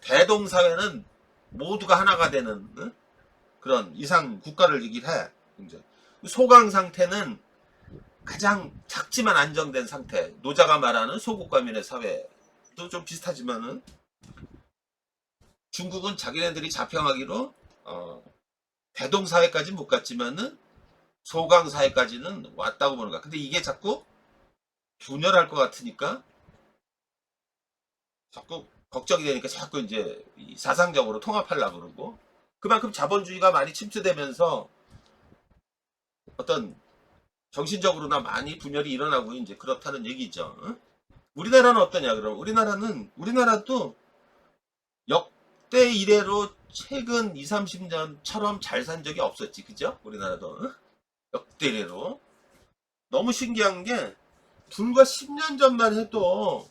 대동사회는 모두가 하나가 되는 그런 이상 국가를 얘기를 해. 이제. 소강 상태는 가장 작지만 안정된 상태. 노자가 말하는 소국가민의 사회도 좀 비슷하지만은 중국은 자기네들이 자평하기로 대동사회까지는 못 갔지만은 소강사회까지는 왔다고 보는 거야. 근데 이게 자꾸 분열할 것 같으니까 자꾸 걱정이 되니까 자꾸 이제 사상적으로 통합하려고 그러고 그만큼 자본주의가 많이 침투되면서 어떤 정신적으로나 많이 분열이 일어나고 이제 그렇다는 얘기죠. 우리나라는 어떠냐 그럼 우리나라도 역대 이래로 최근 2, 30년처럼 잘 산 적이 없었지. 그죠? 우리나라도 역대 이래로 너무 신기한 게 불과 10년 전만 해도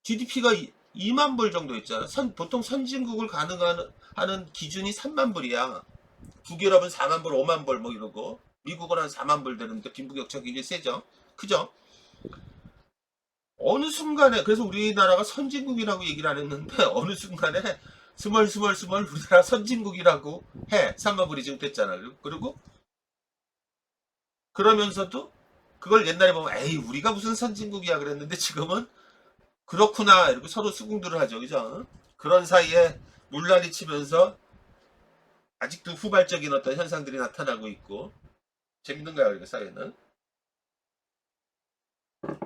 GDP가 2만 불 정도 있잖아. 보통 선진국을 가능하는 기준이 3만 불이야. 북유럽은 4만 불, 5만 불 뭐 이러고 미국은 한 4만 불 되는데 빈부격차가 굉장히 세죠. 그죠? 어느 순간에 그래서 우리나라가 선진국이라고 얘기를 안 했는데 어느 순간에 스멀 우리나라 선진국이라고 해. 3만 불이 지금 됐잖아. 그리고 그러면서도 그걸 옛날에 보면 에이 우리가 무슨 선진국이야 그랬는데 지금은 그렇구나 이렇게 서로 수긍들을 하죠. 그죠? 그런 사이에 물난리 치면서 아직도 후발적인 어떤 현상들이 나타나고 있고 재밌는 거야, 우리 사회는.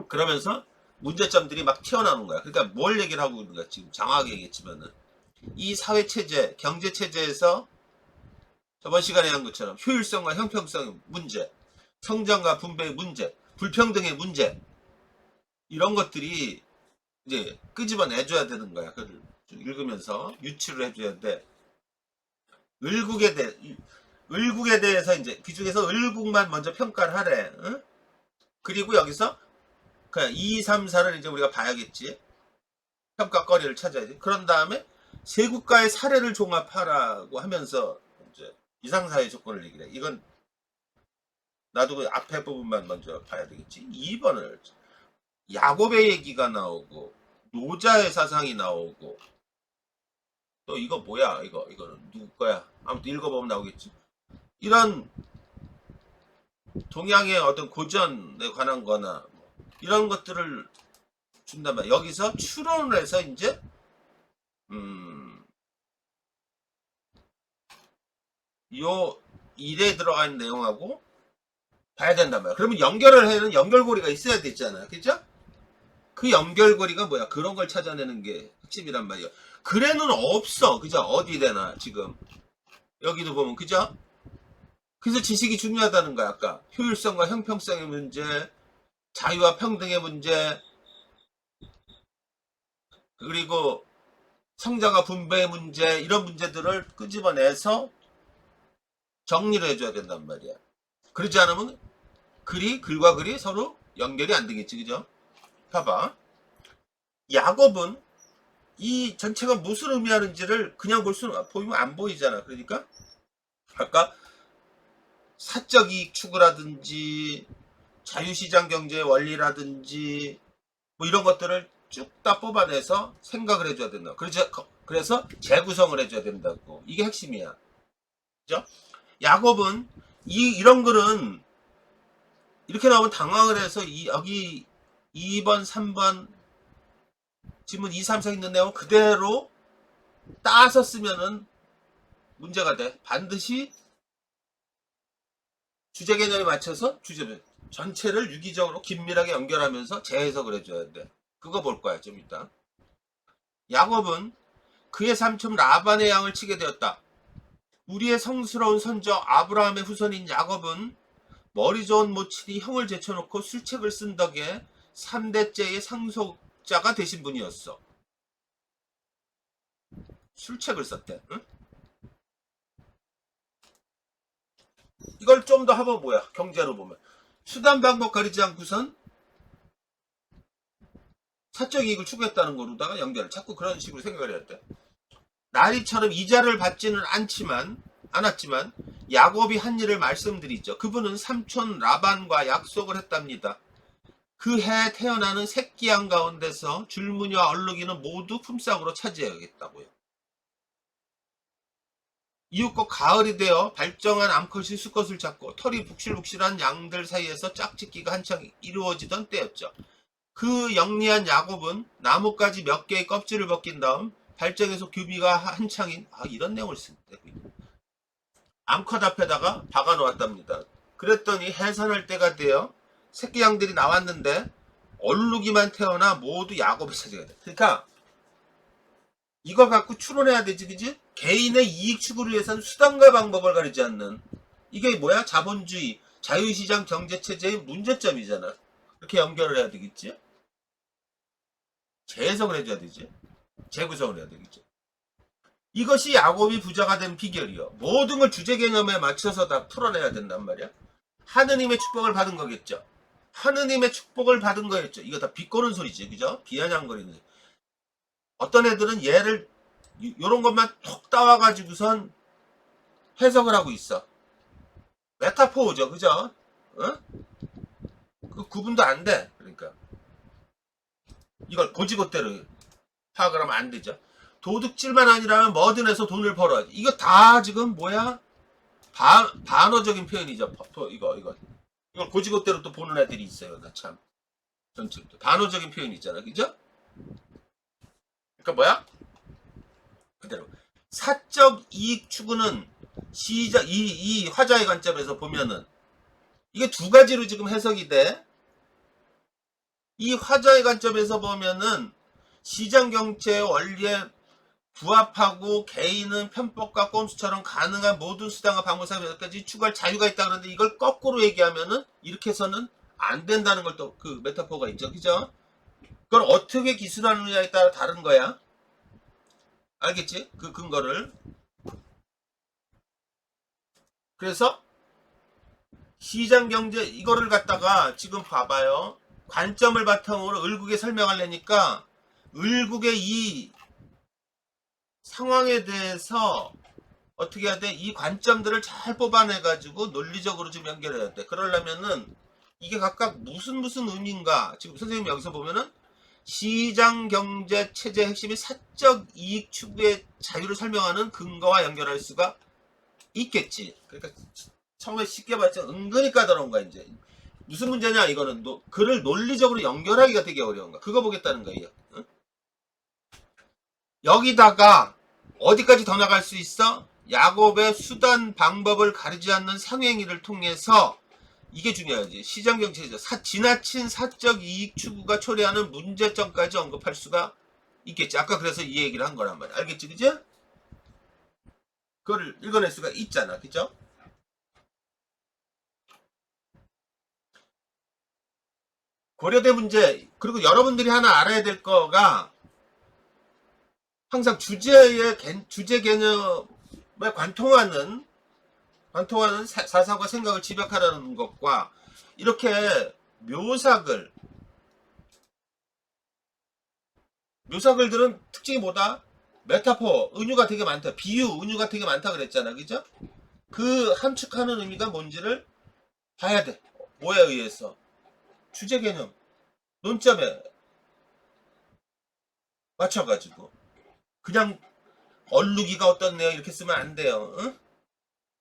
그러면서 문제점들이 막 튀어나오는 거야. 그러니까 뭘 얘기를 하고 있는 거야, 지금 장황하게 얘기했지만은. 이 사회체제, 경제체제에서 저번 시간에 한 것처럼 효율성과 형평성 문제, 성장과 분배의 문제, 불평등의 문제, 이런 것들이 이제 끄집어내줘야 되는 거야. 그걸 읽으면서 유치를 해줘야 돼. 을국에 대해서 이제 그 중에서 을국만 먼저 평가를 하래. 응? 그리고 여기서 그냥 2, 3, 4를 이제 우리가 봐야겠지. 평가거리를 찾아야지. 그런 다음에 세 국가의 사례를 종합하라고 하면서 이제 이상사회 조건을 얘기해. 이건 나도 그 앞에 부분만 먼저 봐야 되겠지. 2번을 야곱의 얘기가 나오고 노자의 사상이 나오고 또 이거 뭐야? 이거는 누구 거야? 아무튼 읽어보면 나오겠지. 이런 동양의 어떤 고전에 관한 거나 이런 것들을 준단 말이야. 여기서 추론을 해서 이제 요 일에 들어간 내용하고 봐야 된단 말이야. 그러면 연결을 해는 연결고리가 있어야 되잖아. 그죠? 그 연결고리가 뭐야? 그런 걸 찾아내는 게 핵심이란 말이야. 글에는 없어. 그죠? 어디되나 지금. 여기도 보면 그죠? 그래서 지식이 중요하다는 거야. 아까 효율성과 형평성의 문제, 자유와 평등의 문제, 그리고 성장과 분배의 문제, 이런 문제들을 끄집어내서 정리를 해줘야 된단 말이야. 그러지 않으면 글과 글이 서로 연결이 안 되겠지. 그죠? 봐봐. 야곱은 이 전체가 무슨 의미하는지를 그냥 보이면 안 보이잖아. 그러니까 아까 사적 이익 추구라든지 자유시장 경제의 원리라든지 뭐 이런 것들을 쭉 다 뽑아내서 생각을 해줘야 된다. 그래서 재구성을 해줘야 된다고. 이게 핵심이야. 그죠? 야곱은 이런 글은 이렇게 나오면 당황을 해서 여기 2번, 3번 지문 2, 3, 4 있는 내용 그대로 따서 쓰면은 문제가 돼. 반드시 주제 개념에 맞춰서 주제 전체를 유기적으로 긴밀하게 연결하면서 재해석을 해줘야 돼. 그거 볼 거야, 좀 이따. 야곱은 그의 삼촌 라반의 양을 치게 되었다. 우리의 성스러운 선조 아브라함의 후손인 야곱은 머리 좋은 모친이 형을 제쳐놓고 술책을 쓴 덕에 3대째의 상속자가 되신 분이었어. 술책을 썼대. 응? 이걸 좀 더 하면 뭐야? 경제로 보면. 수단 방법 가리지 않고선 사적 이익을 추구했다는 거로다가 연결을 자꾸 그런 식으로 생각을 해야 돼. 나리처럼 이자를 받지는 않았지만 야곱이 한 일을 말씀드리죠. 그분은 삼촌 라반과 약속을 했답니다. 그 해 태어나는 새끼양 가운데서 줄무늬와 얼룩이는 모두 품삯으로 차지해야겠다고요. 이윽고 가을이 되어 발정한 암컷이 수컷을 잡고 털이 북실북실한 양들 사이에서 짝짓기가 한창 이루어지던 때였죠. 그 영리한 야곱은 나뭇가지 몇 개의 껍질을 벗긴 다음 발정에서 규비가 한창인 이런 내용을 쓴대. 암컷 앞에다가 박아 놓았답니다. 그랬더니 해산할 때가 되어 새끼 양들이 나왔는데 얼룩이만 태어나 모두 야곱의 차지가 돼. 그러니까 이걸 갖고 추론해야 되지, 그지? 개인의 이익 추구를 위해서는 수단과 방법을 가리지 않는, 이게 뭐야? 자본주의, 자유시장 경제체제의 문제점이잖아. 이렇게 연결을 해야 되겠지? 재해석을 해줘야 되지. 재구성을 해야 되겠지. 이것이 야곱이 부자가 된 비결이요. 모든 걸 주제 개념에 맞춰서 다 풀어내야 된단 말이야. 하느님의 축복을 받은 거겠죠. 하느님의 축복을 받은 거였죠. 이거 다 비꼬는 소리지, 그죠? 비아냥거리는. 어떤 애들은 얘를 요런 것만 톡 따와가지고선 해석을 하고 있어. 메타포죠, 그죠? 어? 그 구분도 안 돼. 그러니까 이걸 고지고대로 파악을 하면 안 되죠. 도둑질만 아니라면 뭐든 해서 돈을 벌어야지. 이거 다 지금 뭐야? 반어적인 표현이죠. 이걸 고지고대로 또 보는 애들이 있어요. 나 참. 전체 반어적인 표현이 있잖아, 그죠? 그러니까 뭐야? 그대로. 사적 이익 추구는 시장, 이 화자의 관점에서 보면은 이게 두 가지로 지금 해석이 돼. 이 화자의 관점에서 보면은 시장 경제의 원리에 부합하고 개인은 편법과 꼼수처럼 가능한 모든 수단과 방법까지 추구할 자유가 있다 그러는데 이걸 거꾸로 얘기하면은 이렇게 해서는 안 된다는 걸 또 그 메타포가 있죠. 그죠? 그걸 어떻게 기술하느냐에 따라 다른 거야. 알겠지? 그 근거를. 그래서 시장 경제 이거를 갖다가 지금 봐봐요. 관점을 바탕으로 을국에 설명하려니까 을국의 이 상황에 대해서 어떻게 해야 돼? 이 관점들을 잘 뽑아내가지고 논리적으로 좀 연결해야 돼. 그러려면은 이게 각각 무슨 의미인가? 지금 선생님 여기서 보면은 시장 경제 체제의 핵심이 사적 이익 추구의 자유를 설명하는 근거와 연결할 수가 있겠지. 그러니까 처음에 쉽게 봤지만 은근히 까다로운 거야 이제. 무슨 문제냐 이거는 글을 논리적으로 연결하기가 되게 어려운 거야. 그거 보겠다는 거예요. 응? 여기다가 어디까지 더 나갈 수 있어? 야곱의 수단 방법을 가리지 않는 상행위를 통해서 이게 중요하지. 시장 경제죠. 지나친 사적 이익 추구가 초래하는 문제점까지 언급할 수가 있겠지. 아까 그래서 이 얘기를 한 거란 말이야. 알겠지, 그죠? 그걸 읽어낼 수가 있잖아, 그죠? 고려대 문제. 그리고 여러분들이 하나 알아야 될 거가 항상 주제 개념에 관통하는 사상과 생각을 집약하라는 것과 이렇게 묘사글들은 특징이 뭐다? 메타포, 은유가 되게 많다. 비유, 은유가 되게 많다 그랬잖아. 그죠? 그 함축하는 의미가 뭔지를 봐야 돼. 뭐에 의해서? 주제 개념, 논점에 맞춰가지고. 그냥 얼룩이가 어떤 내용 이렇게 쓰면 안 돼요. 응?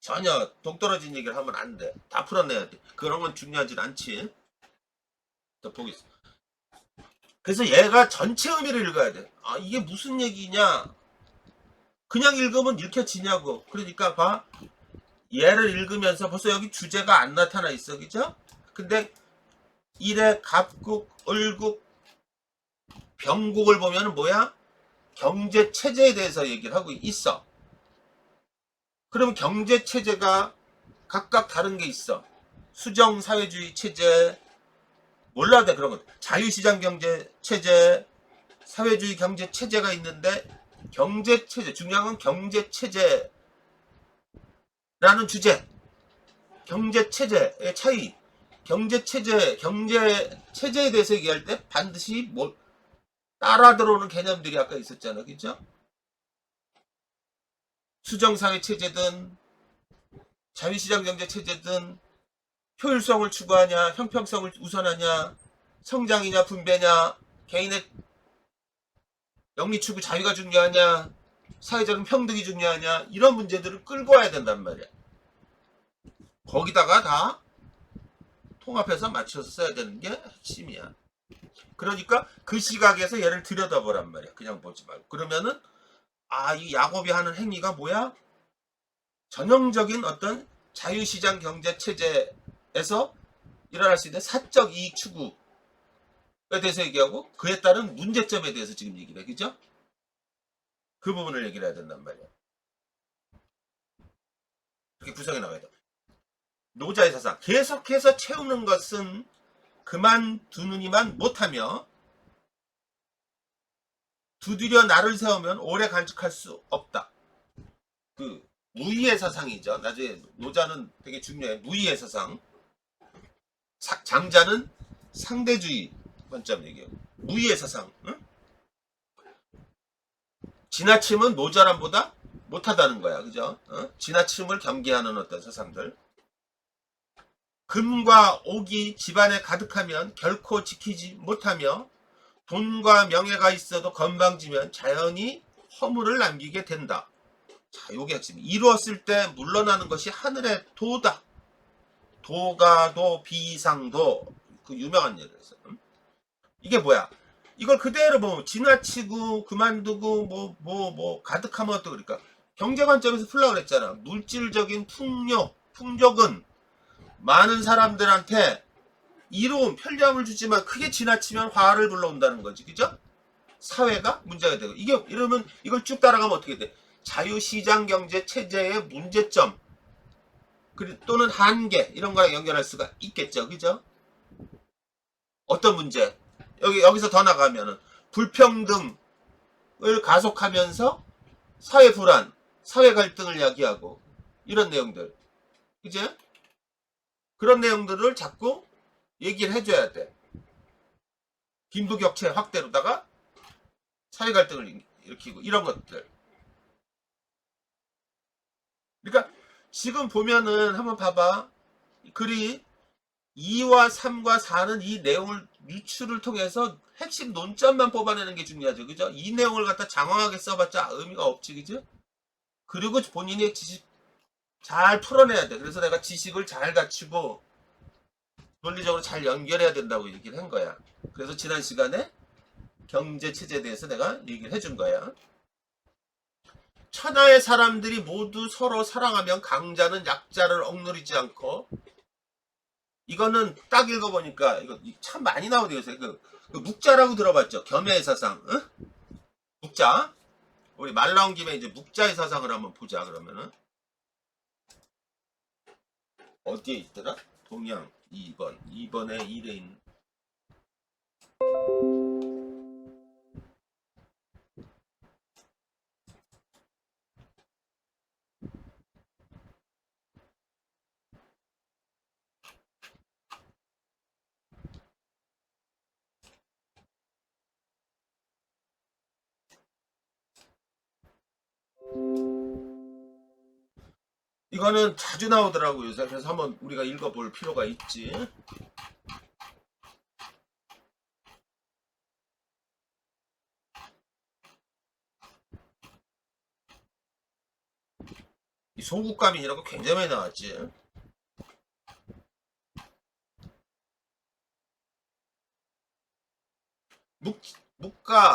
전혀 동떨어진 얘기를 하면 안 돼. 다 풀어내야 돼. 그런 건 중요하진 않지. 더 보겠습니다. 그래서 얘가 전체 의미를 읽어야 돼. 아, 이게 무슨 얘기냐? 그냥 읽으면 읽혀지냐고. 그러니까 봐. 얘를 읽으면서 벌써 여기 주제가 안 나타나 있어. 그죠? 근데 일의 갑국, 을국, 병국을 보면 뭐야? 경제 체제에 대해서 얘기를 하고 있어. 그러면 경제 체제가 각각 다른 게 있어. 수정 사회주의 체제, 몰라도 돼 그런 거. 자유시장 경제 체제, 사회주의 경제 체제가 있는데 경제 체제 중요한 건 경제 체제라는 주제. 경제 체제의 차이. 경제 체제에 대해서 얘기할 때 반드시 뭐 따라 들어오는 개념들이 아까 있었잖아. 그죠? 수정사회 체제든 자유시장 경제 체제든 효율성을 추구하냐, 형평성을 우선하냐, 성장이냐, 분배냐, 개인의 영리 추구 자유가 중요하냐, 사회적인 평등이 중요하냐, 이런 문제들을 끌고 와야 된단 말이야. 거기다가 다 통합해서 맞춰서 써야 되는 게 핵심이야. 그러니까 그 시각에서 얘를 들여다보란 말이야. 그냥 보지 말고. 그러면은 이 야곱이 하는 행위가 뭐야? 전형적인 어떤 자유시장 경제 체제에서 일어날 수 있는 사적 이익 추구에 대해서 얘기하고 그에 따른 문제점에 대해서 지금 얘기를 해. 그죠? 그 부분을 얘기를 해야 된단 말이야. 이렇게 구성해 나가야 돼. 노자의 사상. 계속해서 채우는 것은 그만두느니만 못하며 두드려 나를 세우면 오래 간직할 수 없다. 그 무의의 사상이죠. 나중에 노자는 되게 중요해. 무의의 사상. 장자는 상대주의 관점 얘기해요. 무의의 사상. 응? 지나침은 모자람보다 못하다는 거야. 그죠? 지나침을 경계하는 어떤 사상들. 금과 옥이 집안에 가득하면 결코 지키지 못하며 돈과 명예가 있어도 건방지면 자연히 허물을 남기게 된다. 자, 요게 핵심. 이루었을 때 물러나는 것이 하늘의 도다. 도가도 비상도 그 유명한 예를 해서 이게 뭐야? 이걸 그대로 뭐 지나치고 그만두고 뭐 가득하면 또 그러니까 경제 관점에서 풀려고 그랬잖아. 물질적인 풍족은 많은 사람들한테 이로운 편리함을 주지만 크게 지나치면 화를 불러온다는 거지. 그죠? 사회가 문제가 되고 이게 이러면 이걸 쭉 따라가면 어떻게 돼? 자유시장 경제 체제의 문제점 또는 한계 이런 거랑 연결할 수가 있겠죠. 그죠? 어떤 문제? 여기서 더 나가면은 불평등을 가속하면서 사회 불안, 사회 갈등을 야기하고 이런 내용들. 그제? 그런 내용들을 자꾸 얘기를 해줘야 돼. 빈부격차 확대로다가 사회 갈등을 일으키고 이런 것들. 그러니까 지금 보면은 한번 봐봐. 글이 2와 3과 4는 이 내용을 유추를 통해서 핵심 논점만 뽑아내는 게 중요하죠. 그죠? 이 내용을 갖다 장황하게 써봤자 의미가 없지. 그죠? 그리고 본인의 지식 잘 풀어내야 돼. 그래서 내가 지식을 잘 갖추고 논리적으로 잘 연결해야 된다고 얘기를 한 거야. 그래서 지난 시간에 경제 체제에 대해서 내가 얘기를 해준 거야. 천하의 사람들이 모두 서로 사랑하면 강자는 약자를 억누르지 않고 이거는 딱 읽어보니까 이거 참 많이 나오네요. 그 묵자라고 들어봤죠? 겸해의 사상. 응? 묵자. 우리 말 나온 김에 이제 묵자의 사상을 한번 보자. 그러면은 어디에 있더라? 동양 2번. 2번에 1에 있는 이거는 자주 나오더라고요. 요새. 그래서 한번 우리가 읽어볼 필요가 있지. 이 소국감인이라고 굉장히 많이 나왔지.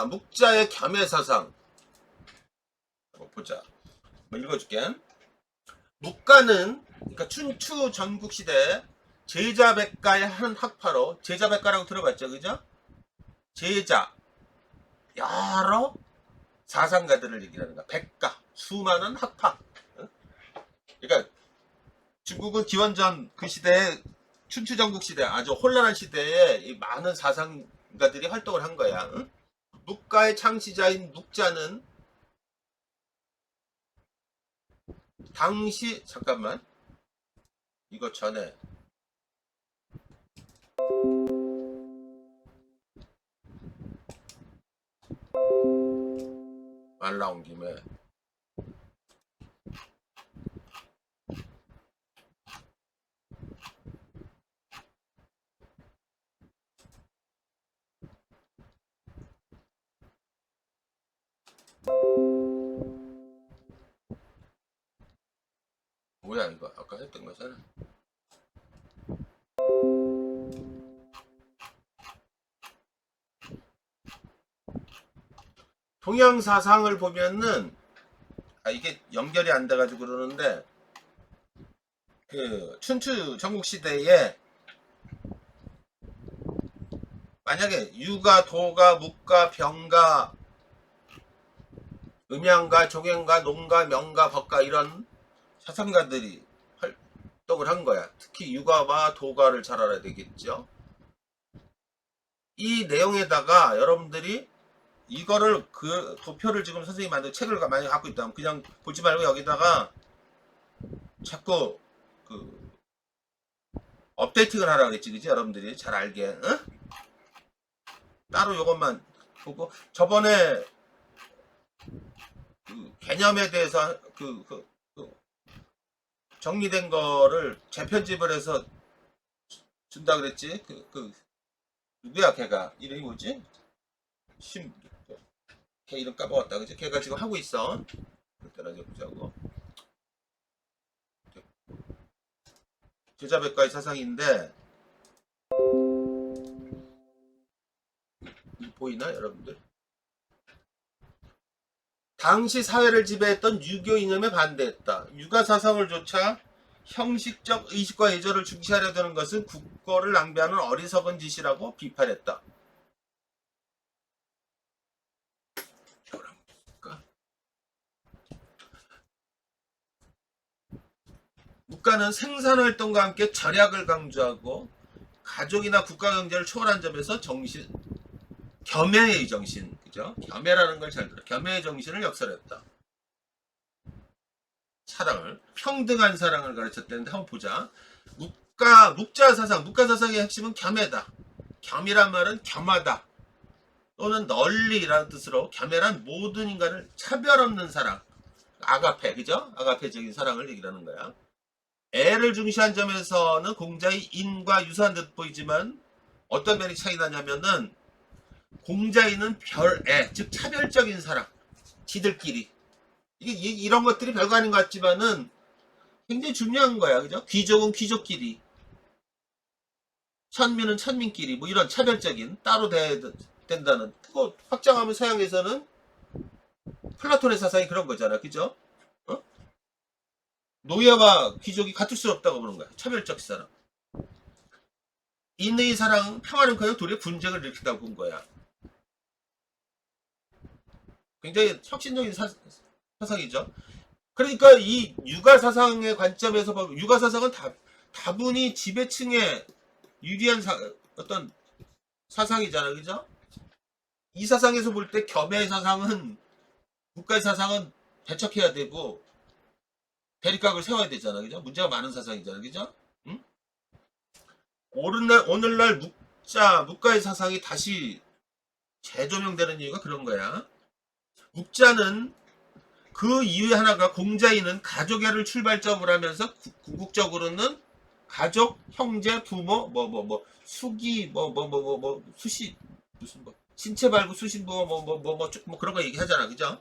묵자의 겸해사상. 보자. 한번 읽어줄게. 묵가는 그러니까 춘추 전국시대 제자백가의 한 학파로 제자백가라고 들어봤죠. 그죠? 제자 여러 사상가들을 얘기하는 거야. 백가 수많은 학파. 그러니까 중국은 기원전 그 시대에 춘추 전국 시대 아주 혼란한 시대에 많은 사상가들이 활동을 한 거야. 응? 묵가의 창시자인 묵자는 당시 잠깐만 이거 전에 말 나온 김에 뭐야 이거 아까 했던 거잖아. 동양 사상을 보면은 이게 연결이 안 돼가지고 그러는데 그 춘추 전국 시대에 만약에 유가, 도가, 묵가, 병가, 음양가, 종양가, 농가, 명가, 법가 이런 사상가들이 활동을 한 거야. 특히 유가와 도가를 잘 알아야 되겠죠. 이 내용에다가 여러분들이 이거를 그 도표를 지금 선생님이 만든 책을 많이 갖고 있다면 그냥 보지 말고 여기다가 자꾸 그 업데이팅을 하라 그랬지, 그지? 여러분들이 잘 알게. 응? 따로 이것만 보고 저번에 그 개념에 대해서 그 정리된 거를 재편집을 해서 준다 그랬지. 누구야 걔가 이름이 뭐지? 걔 이름 까먹었다. 그지? 걔가 지금 하고 있어. 그때나 보자고. 제자백과의 사상인데 보이나 여러분들? 당시 사회를 지배했던 유교 이념에 반대했다. 육아 사상을 조차 형식적 의식과 예절을 중시하려 드는 것은 국고를 낭비하는 어리석은 짓이라고 비판했다. 국가는 생산활동과 함께 절약을 강조하고 가족이나 국가 경제를 초월한 점에서 겸해의 정신, 그죠? 겸해라는 걸 잘 들어. 겸해의 정신을 역설했다. 사랑을, 평등한 사랑을 가르쳤다는데 한번 보자. 묵자 사상의 핵심은 겸해다. 겸이란 말은 겸하다 또는 널리라는 뜻으로 겸해란 모든 인간을 차별 없는 사랑, 아가페, 그죠? 아가페적인 사랑을 얘기하는 거야. 애를 중시한 점에서는 공자의 인과 유사한 듯 보이지만 어떤 면이 차이 나냐면은 공자인은 별애, 즉 차별적인 사랑, 지들끼리 이런 것들이 별거 아닌 것 같지만은 굉장히 중요한 거야, 그죠? 귀족은 귀족끼리, 천민은 천민끼리, 뭐 이런 차별적인 따로 된다는 그거 확장하면 서양에서는 플라톤의 사상이 그런 거잖아, 그죠? 어? 노예와 귀족이 같을 수 없다고 보는 거야, 차별적 사랑. 인의 사랑은 평화는커녕 도리어 분쟁을 일으킨다고 본 거야. 굉장히 혁신적인 사상이죠. 그러니까 이 육아 사상의 관점에서 보면 육아 사상은 다분히 지배층에 유리한 어떤 사상이잖아, 그죠? 이 사상에서 볼 때 겸해의 사상은 국가의 사상은 배척해야 되고 대립각을 세워야 되잖아, 그죠? 문제가 많은 사상이잖아, 그죠? 응? 오늘날 묵가의 사상이 다시 재조명되는 이유가 그런 거야. 묵자는 그 이유의 하나가 공자인은 가족애를 출발점으로 하면서 궁극적으로는 가족, 형제, 부모, 수기, 수시, 무슨 신체 발구, 수신부, 그런 거 얘기하잖아, 그죠?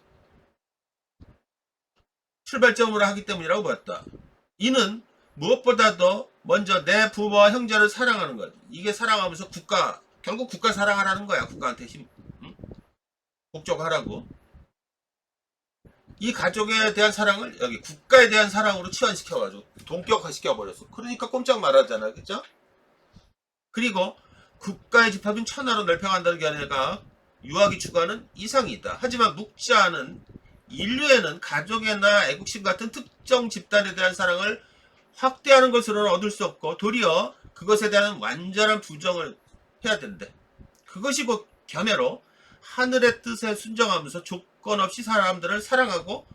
출발점으로 하기 때문이라고 봤다. 이는 무엇보다도 먼저 내 부모와 형제를 사랑하는 것. 이게 사랑하면서 결국 국가 사랑하라는 거야. 국가한테 복종하라고. 이 가족에 대한 사랑을 여기 국가에 대한 사랑으로 치환시켜가지고 동격화시켜버렸어. 그러니까 꼼짝 말하잖아, 그죠? 그리고 국가의 집합인 천하로 넓혀간다는 게 아니라 유학이 추구하는 이상이다. 하지만 묵자는 인류에는 가족이나 애국심 같은 특정 집단에 대한 사랑을 확대하는 것으로는 얻을 수 없고 도리어 그것에 대한 완전한 부정을 해야 된대. 그것이 곧 겸해로 하늘의 뜻에 순정하면서 조건 없이 사람들을 사랑하고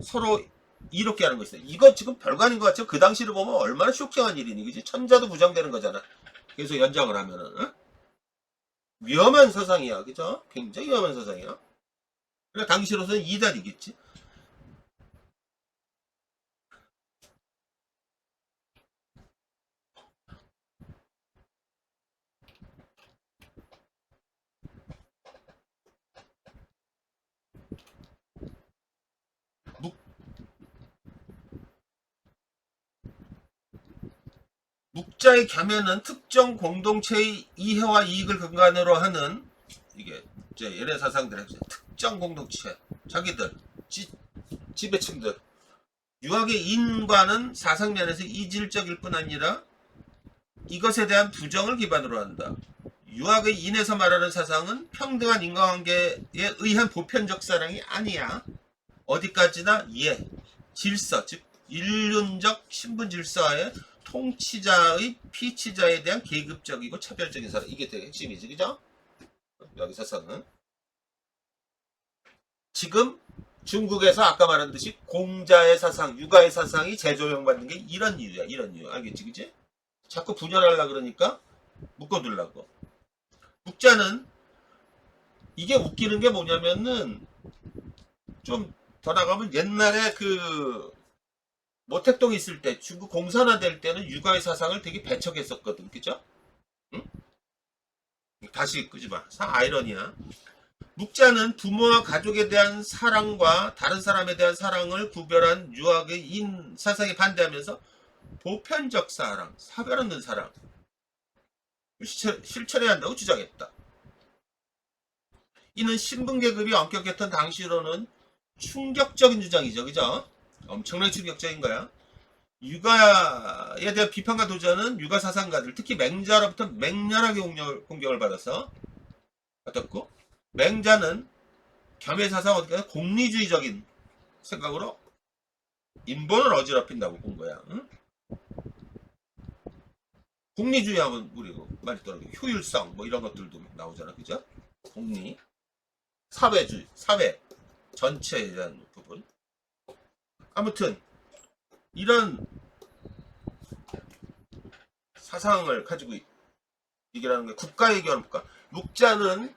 서로 이롭게 하는 것이다. 이거 지금 별거 아닌 것 같지만 그 당시를 보면 얼마나 쇼킹한 일이니, 그지? 천자도 부정되는 거잖아. 계속 연장을 하면은, 응? 위험한 사상이야, 그죠? 굉장히 위험한 사상이야. 그러니까 당시로서는 이단이겠지. 묵자의 겸해는 특정 공동체의 이해와 이익을 근간으로 하는 이게 이제 예래 사상들의 특정 공동체, 자기들, 지배층들, 유학의 인과는 사상면에서 이질적일 뿐 아니라 이것에 대한 부정을 기반으로 한다. 유학의 인에서 말하는 사상은 평등한 인과관계에 의한 보편적 사랑이 아니야. 어디까지나 질서, 즉 인륜적 신분 질서하에 통치자의 피치자에 대한 계급적이고 차별적인 사랑, 이게 되게 핵심이지, 그죠? 여기 사상은 지금 중국에서 아까 말한 듯이 공자의 사상, 육아의 사상이 재조명받는 게 이런 이유야. 이런 이유. 알겠지, 그지? 자꾸 분열하려고 그러니까 묶어두려고. 묵자는 이게 웃기는 게 뭐냐면은 좀 더 나가면 옛날에 그 모택동 있을 때 중국 공산화될 때는 육아의 사상을 되게 배척했었거든, 그죠? 응? 다시 끄지마. 아이러니야. 묵자는 부모와 가족에 대한 사랑과 다른 사람에 대한 사랑을 구별한 유학의 인 사상에 반대하면서 보편적 사랑, 사별 없는 사랑 실천해야 한다고 주장했다. 이는 신분계급이 엄격했던 당시로는 충격적인 주장이죠. 그죠? 엄청나게 충격적인 거야. 육아에 대한 비판과 도전은 육아 사상가들, 특히 맹자로부터 맹렬하게 공격을 받았고, 맹자는 겸해 사상 어떻게 하냐? 공리주의적인 생각으로 인본을 어지럽힌다고 본 거야. 응? 공리주의 하면 우리 많이 떠오르는 효율성 뭐 이런 것들도 나오잖아. 그죠? 공리, 사회주의, 사회 전체에 대한 부분. 아무튼 이런 사상을 가지고 얘기하는 게 국가의 기원 국가. 묵자는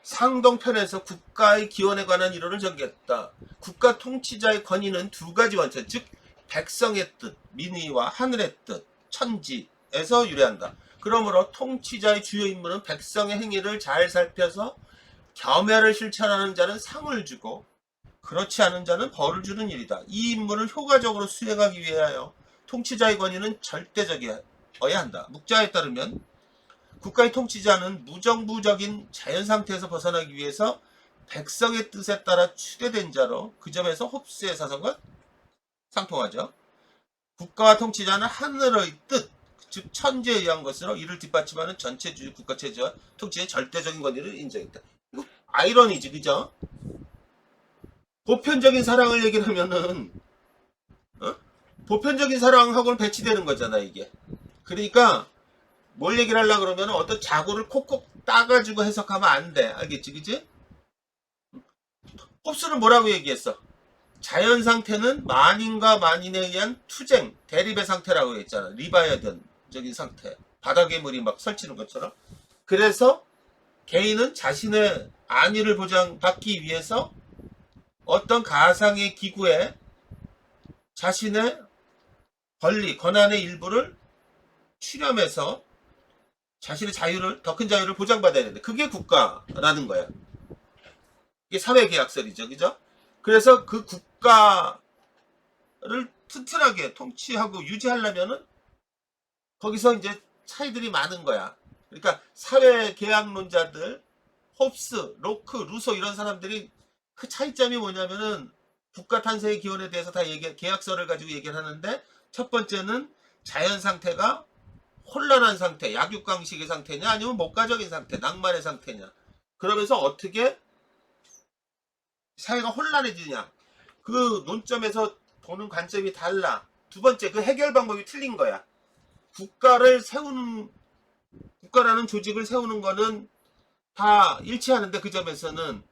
상동편에서 국가의 기원에 관한 이론을 전개했다. 국가 통치자의 권위는 두 가지 원천, 즉 백성의 뜻, 민의와 하늘의 뜻, 천지에서 유래한다. 그러므로 통치자의 주요 임무는 백성의 행위를 잘 살펴서 겸해를 실천하는 자는 상을 주고 그렇지 않은 자는 벌을 주는 일이다. 이 임무를 효과적으로 수행하기 위하여 통치자의 권위는 절대적이어야 한다. 묵자에 따르면 국가의 통치자는 무정부적인 자연상태에서 벗어나기 위해서 백성의 뜻에 따라 추대된 자로 그 점에서 홉스의 사상과 상통하죠. 국가와 통치자는 하늘의 뜻, 즉 천지에 의한 것으로 이를 뒷받침하는 전체주의 국가체제와 통치의 절대적인 권위를 인정했다. 이거 아이러니지, 그죠? 보편적인 사랑을 얘기를 하면은 보편적인 사랑하고는 배치되는 거잖아, 이게. 그러니까 뭘 얘기를 하려고 그러면 어떤 자구를 콕콕 따가지고 해석하면 안 돼. 알겠지? 그지? 홉스는 뭐라고 얘기했어? 자연 상태는 만인과 만인에 의한 투쟁, 대립의 상태라고 했잖아. 리바이어든적인 상태. 바닥에 물이 막 설치는 것처럼. 그래서 개인은 자신의 안위를 보장받기 위해서 어떤 가상의 기구에 자신의 권리, 권한의 일부를 출연해서 자신의 자유를, 더 큰 자유를 보장받아야 되는데 그게 국가라는 거야. 이게 사회계약설이죠. 그죠? 그래서 그 국가를 튼튼하게 통치하고 유지하려면은 거기서 이제 차이들이 많은 거야. 그러니까 사회계약론자들, 홉스, 로크, 루소 이런 사람들이 그 차이점이 뭐냐면은 국가 탄생의 기원에 대해서 다 계약설을 가지고 얘기를 하는데 첫 번째는 자연 상태가 혼란한 상태, 약육강식의 상태냐 아니면 목가적인 상태, 낭만의 상태냐. 그러면서 어떻게 사회가 혼란해지냐. 그 논점에서 보는 관점이 달라. 두 번째, 그 해결 방법이 틀린 거야. 국가라는 조직을 세우는 거는 다 일치하는데 그 점에서는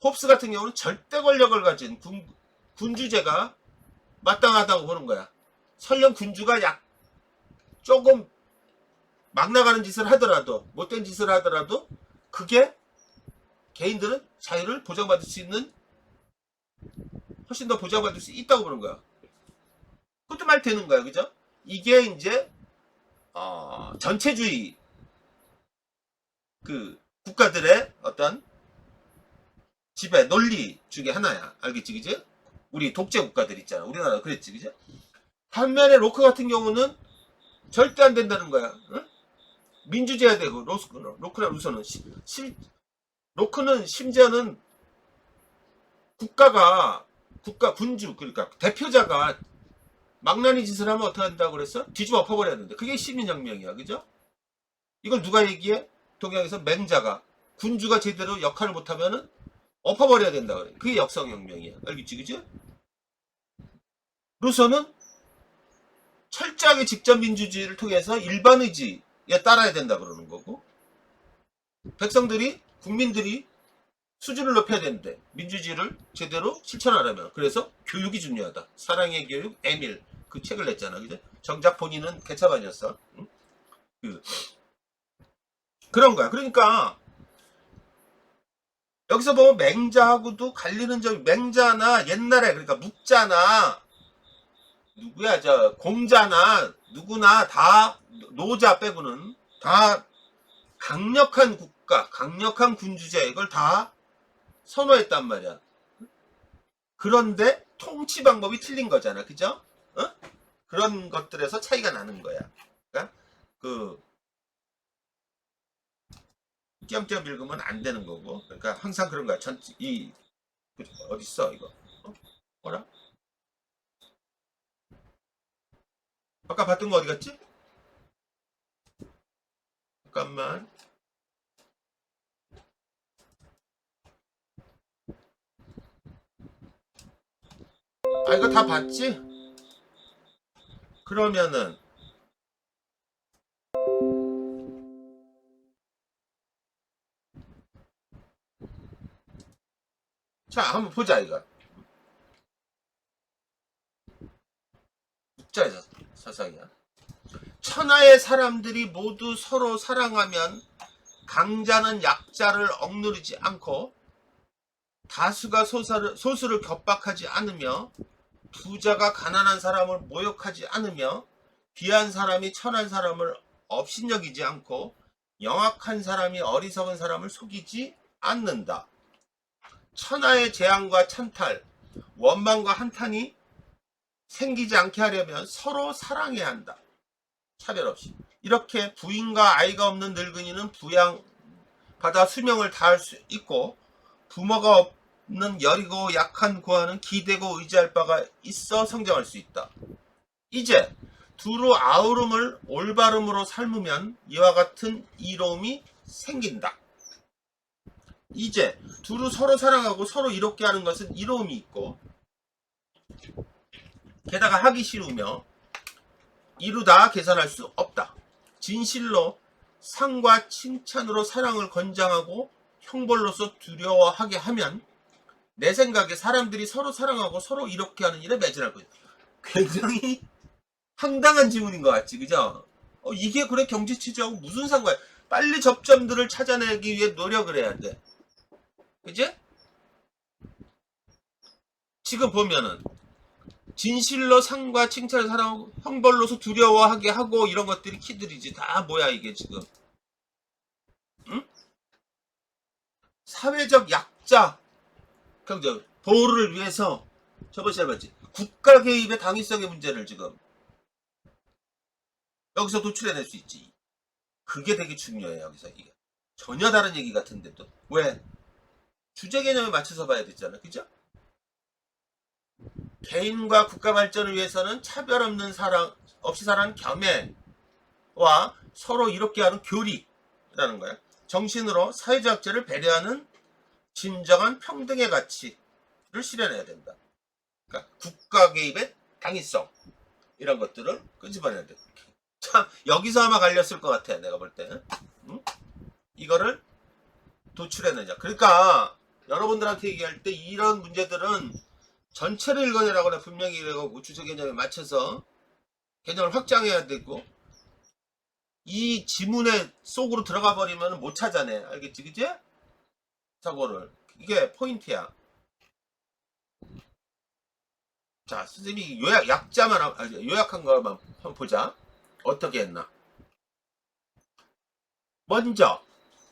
홉스 같은 경우는 절대 권력을 가진 군주제가 마땅하다고 보는 거야. 설령 군주가 조금 막 나가는 짓을 하더라도, 못된 짓을 하더라도 그게 개인들은 자유를 보장받을 수 있는, 훨씬 더 보장받을 수 있다고 보는 거야. 그것도 말 되는 거야. 그죠? 이게 이제 전체주의 그 국가들의 어떤 지배 논리 중에 하나야. 알겠지? 그지? 우리 독재 국가들 있잖아. 우리나라 그랬지. 그지? 반면에 로크 같은 경우는 절대 안 된다는 거야. 응? 민주제야 되고 로크나 루소는 로크는 심지어는 국가 군주 그러니까 대표자가 망나니 짓을 하면 어떻게 한다고 그랬어? 뒤집어 엎어버려야 되는데 그게 시민혁명이야. 그죠? 이걸 누가 얘기해? 동양에서 맹자가 군주가 제대로 역할을 못하면은 엎어버려야 된다 그래. 그게 역성혁명이야. 알겠지? 그죠? 루소는 철저하게 직접민주주의를 통해서 일반의지에 따라야 된다 그러는 거고 국민들이 수준을 높여야 되는데 민주주의를 제대로 실천하려면 그래서 교육이 중요하다. 사랑의 교육, 에밀 그 책을 냈잖아. 그죠? 정작 본인은 개차반이었어. 응? 그런 거야. 그러니까 여기서 보면 맹자하고도 갈리는 점이 맹자나 옛날에 그러니까 묵자나 누구야 저 공자나 누구나 다 노자 빼고는 다 강력한 국가, 강력한 군주제 이걸 다 선호했단 말이야. 그런데 통치 방법이 틀린 거잖아. 그죠? 그런 것들에서 차이가 나는 거야. 그러니까 띄엄띄엄 읽으면 안 되는 거고. 그러니까 항상 그런 거야. 어디 있어 이거? 뭐라? 아까 봤던 거 어디 갔지? 잠깐만. 아, 이거 다 봤지? 그러면은 자, 한번 보자 이거. 묵자의 사상이야. 천하의 사람들이 모두 서로 사랑하면 강자는 약자를 억누르지 않고 다수가 소수를 겁박하지 않으며 부자가 가난한 사람을 모욕하지 않으며 귀한 사람이 천한 사람을 업신여기지 않고 영악한 사람이 어리석은 사람을 속이지 않는다. 천하의 재앙과 찬탈, 원망과 한탄이 생기지 않게 하려면 서로 사랑해야 한다. 차별 없이. 이렇게 부인과 아이가 없는 늙은이는 부양받아 수명을 다할 수 있고 부모가 없는 여리고 약한 고아는 기대고 의지할 바가 있어 성장할 수 있다. 이제 두루 아우름을 올바름으로 삶으면 이와 같은 이로움이 생긴다. 이제 두루 서로 사랑하고 서로 이롭게 하는 것은 이로움이 있고 게다가 하기 쉬우며 이루다 계산할 수 없다. 진실로 상과 칭찬으로 사랑을 권장하고 형벌로서 두려워하게 하면 내 생각에 사람들이 서로 사랑하고 서로 이롭게 하는 일에 매진할 거예요. 굉장히 황당한 질문인 것 같지, 그죠? 이게 그래 경제취지하고 무슨 상관이야? 빨리 접점들을 찾아내기 위해 노력을 해야 돼. 그지? 지금 보면은 진실로 상과 칭찬을 사랑하고 형벌로서 두려워하게 하고 이런 것들이 키들이지. 다 뭐야 이게 지금? 응? 사회적 약자 경제 보호를 위해서 저번 시간에 봤지. 국가 개입의 당위성의 문제를 지금 여기서 도출해낼 수 있지. 그게 되게 중요해 여기서 이게. 전혀 다른 얘기 같은데 또 왜? 주제 개념에 맞춰서 봐야 되잖아, 그죠? 개인과 국가 발전을 위해서는 차별 없는 없이 사는 겸해와 서로 이롭게 하는 교리라는 거야. 정신으로 사회적 약자를 배려하는 진정한 평등의 가치를 실현해야 된다. 그러니까 국가 개입의 당위성 이런 것들을 끄집어내야 돼. 참 여기서 아마 갈렸을 것 같아 내가 볼 때. 응? 이거를 도출해내자. 그러니까 여러분들한테 얘기할 때 이런 문제들은 전체를 읽어내라고 내가 분명히 얘기하고 주제 개념에 맞춰서 개념을 확장해야 되고 이 지문의 속으로 들어가 버리면 못 찾아내. 알겠지? 그지? 사고를. 이게 포인트야. 자, 선생님이 요약한 거만 한번 보자. 어떻게 했나? 먼저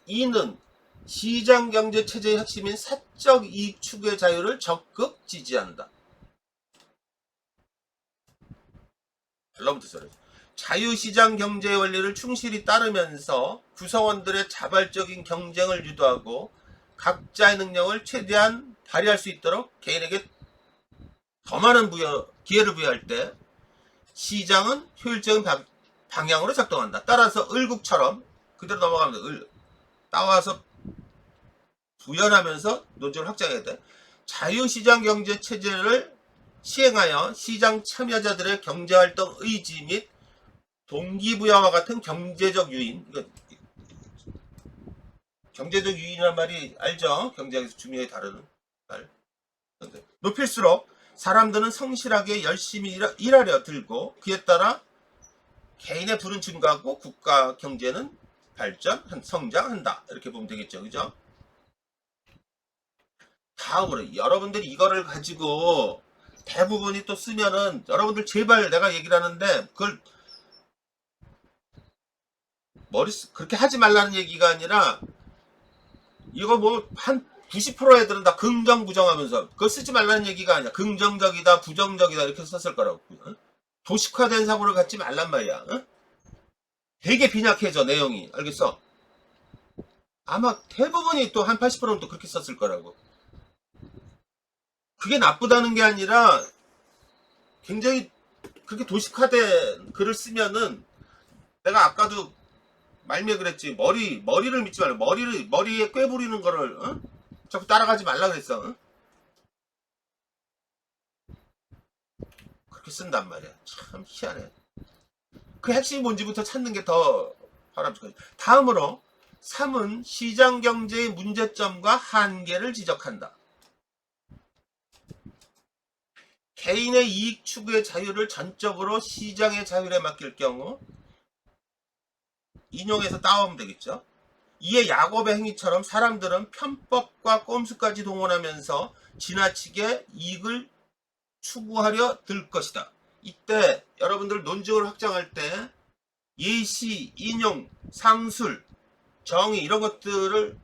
이는 시장경제체제의 핵심인 사적 이익 추구의 자유를 적극 지지한다. 자유시장 경제의 원리를 충실히 따르면서 구성원들의 자발적인 경쟁을 유도하고 각자의 능력을 최대한 발휘할 수 있도록 개인에게 더 많은 기회를 부여할 때 시장은 효율적인 방향으로 작동한다. 따라서 을국처럼 그대로 넘어가면 따와서 부연하면서 논조를 확장해야 돼. 자유시장 경제 체제를 시행하여 시장 참여자들의 경제활동 의지 및 동기부여와 같은 경제적 유인, 경제적 유인이란 말이 알죠? 경제학에서 중요히 다루는 말. 높일수록 사람들은 성실하게 열심히 일하려 들고 그에 따라 개인의 부는 증가하고 국가 경제는 성장한다. 이렇게 보면 되겠죠. 그죠? 다음으로 여러분들이 이거를 가지고 대부분이 또 쓰면은 여러분들 제발 내가 얘기를 하는데 그걸 그렇게 하지 말라는 얘기가 아니라 이거 뭐 한 90% 애들은 다 긍정 부정하면서 그거 쓰지 말라는 얘기가 아니야. 긍정적이다 부정적이다 이렇게 썼을 거라고. 도식화된 사고를 갖지 말란 말이야. 되게 빈약해져 내용이. 알겠어? 아마 대부분이 또 한 80%는 또 그렇게 썼을 거라고. 그게 나쁘다는 게 아니라 굉장히 그렇게 도식화된 글을 쓰면은 내가 아까도 말미에 그랬지. 머리를 믿지 말라. 머리에 꿰 부리는 거를, 어? 자꾸 따라가지 말라 그랬어. 어? 그렇게 쓴단 말이야. 참 희한해. 그 핵심이 뭔지부터 찾는 게 더 바람직하지. 다음으로 3은 시장 경제의 문제점과 한계를 지적한다. 개인의 이익 추구의 자유를 전적으로 시장의 자율에 맡길 경우, 인용해서 따오면 되겠죠. 이에 야곱의 행위처럼 사람들은 편법과 꼼수까지 동원하면서 지나치게 이익을 추구하려 들 것이다. 이때 여러분들 논증을 확장할 때 예시, 인용, 상술, 정의 이런 것들을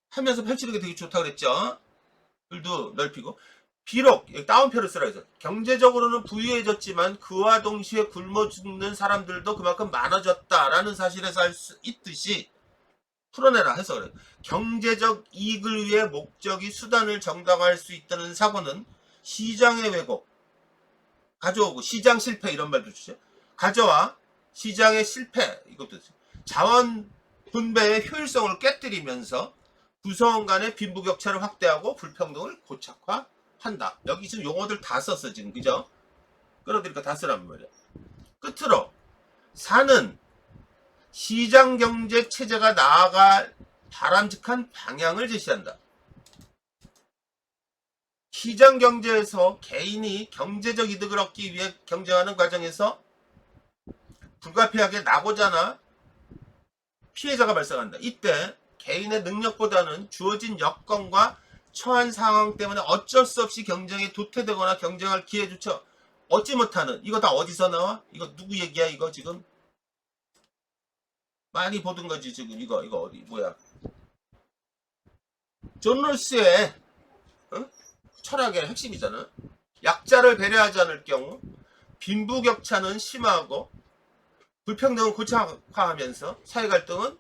하면서 펼치는 게 되게 좋다고 그랬죠. 글도 넓히고. 비록 다운표를 쓰라 해서 경제적으로는 부유해졌지만 그와 동시에 굶어 죽는 사람들도 그만큼 많아졌다라는 사실에서 알 수 있듯이 풀어내라 해서 그래. 경제적 이익을 위해 목적이 수단을 정당화할 수 있다는 사고는 시장의 왜곡 가져오고 시장 실패 이런 말도 주죠. 가져와 시장의 실패 이것도 자원 분배의 효율성을 깨뜨리면서 구성원 간의 빈부격차를 확대하고 불평등을 고착화한다. 여기 지금 용어들 다 썼어 지금 그죠? 끌어들이니까 다 쓰란 말이야. 끝으로 4는 시장 경제 체제가 나아갈 바람직한 방향을 제시한다. 시장 경제에서 개인이 경제적 이득을 얻기 위해 경쟁하는 과정에서 불가피하게 낙오자나 피해자가 발생한다. 이때 개인의 능력보다는 주어진 여건과 처한 상황 때문에 어쩔 수 없이 경쟁에 도태되거나 경쟁할 기회조차 얻지 못하는, 이거 다 어디서 나와? 이거 누구 얘기야 이거 지금? 많이 보던 거지 지금. 이거 어디 뭐야? 존 롤스의 철학의 핵심이잖아. 약자를 배려하지 않을 경우 빈부격차는 심화하고 불평등은 고착화하면서 사회갈등은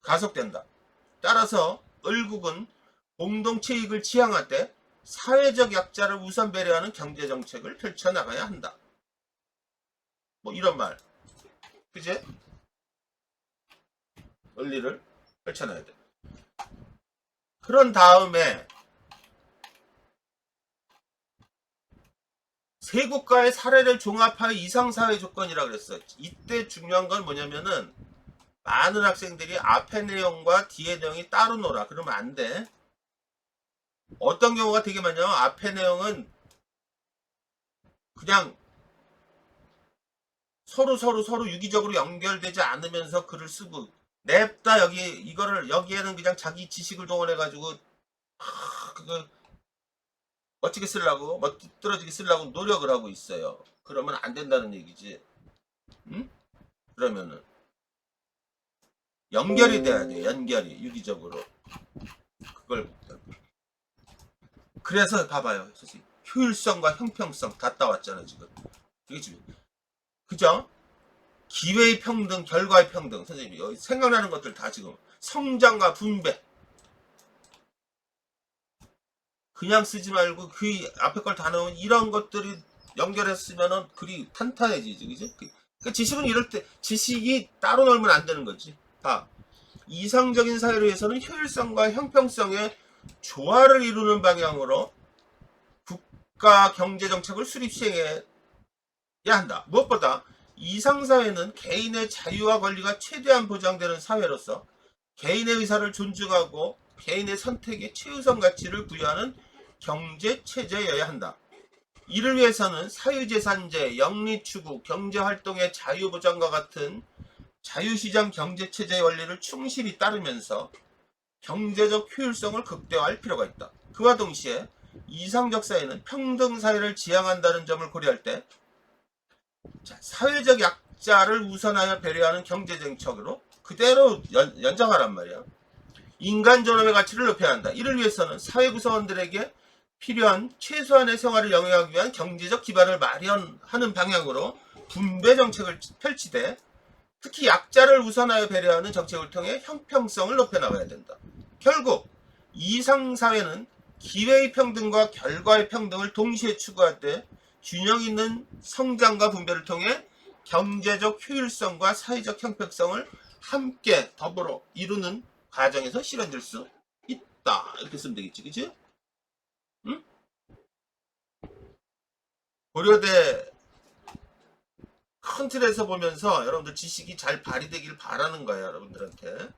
가속된다. 따라서 을국은 공동체 이익을 지향할 때 사회적 약자를 우선 배려하는 경제정책을 펼쳐나가야 한다. 뭐 이런 말. 그지? 원리를 펼쳐놔야 돼. 그런 다음에 세 국가의 사례를 종합하여 이상사회 조건이라고 그랬어. 이때 중요한 건 뭐냐면은 많은 학생들이 앞에 내용과 뒤에 내용이 따로 놀아. 그러면 안 돼. 어떤 경우가 되게 많냐. 앞에 내용은 그냥 서로 유기적으로 연결되지 않으면서 글을 쓰고 냅다 여기에는 그냥 자기 지식을 동원해가지고 그거 멋지게 쓰려고 멋들어지게 쓰려고 노력을 하고 있어요. 그러면 안 된다는 얘기지. 응? 그러면은 연결이 돼야 돼. 연결이 유기적으로 그걸 그래서 봐봐요. 선생님. 효율성과 형평성 다 따왔잖아요 지금. 이게 지금 그죠? 기회의 평등, 결과의 평등. 선생님이 여기 생각나는 것들 다 지금 성장과 분배. 그냥 쓰지 말고 그 앞에 걸 다 넣으면 이런 것들이 연결했으면은 글이 탄탄해지지, 그지? 그러니까 지식은 이럴 때 지식이 따로 놀면 안 되는 거지. 봐. 이상적인 사회를 위해서는 효율성과 형평성의 조화를 이루는 방향으로 국가 경제 정책을 수립 시행해야 한다. 무엇보다 이상사회는 개인의 자유와 권리가 최대한 보장되는 사회로서 개인의 의사를 존중하고 개인의 선택에 최우선 가치를 부여하는 경제체제여야 한다. 이를 위해서는 사유재산제, 영리추구, 경제활동의 자유보장과 같은 자유시장 경제체제의 원리를 충실히 따르면서 경제적 효율성을 극대화할 필요가 있다. 그와 동시에 이상적 사회는 평등사회를 지향한다는 점을 고려할 때 사회적 약자를 우선하여 배려하는 경제정책으로 그대로 연장하란 말이야. 인간 존엄의 가치를 높여야 한다. 이를 위해서는 사회 구성원들에게 필요한 최소한의 생활을 영위하기 위한 경제적 기반을 마련하는 방향으로 분배 정책을 펼치되 특히 약자를 우선하여 배려하는 정책을 통해 형평성을 높여나가야 된다. 결국 이상사회는 기회의 평등과 결과의 평등을 동시에 추구하되 균형 있는 성장과 분배를 통해 경제적 효율성과 사회적 형평성을 함께 더불어 이루는 과정에서 실현될 수 있다. 이렇게 쓰면 되겠지, 그치? 응? 고려대 큰 틀에서 보면서 여러분들 지식이 잘 발휘되길 바라는 거야, 여러분들한테.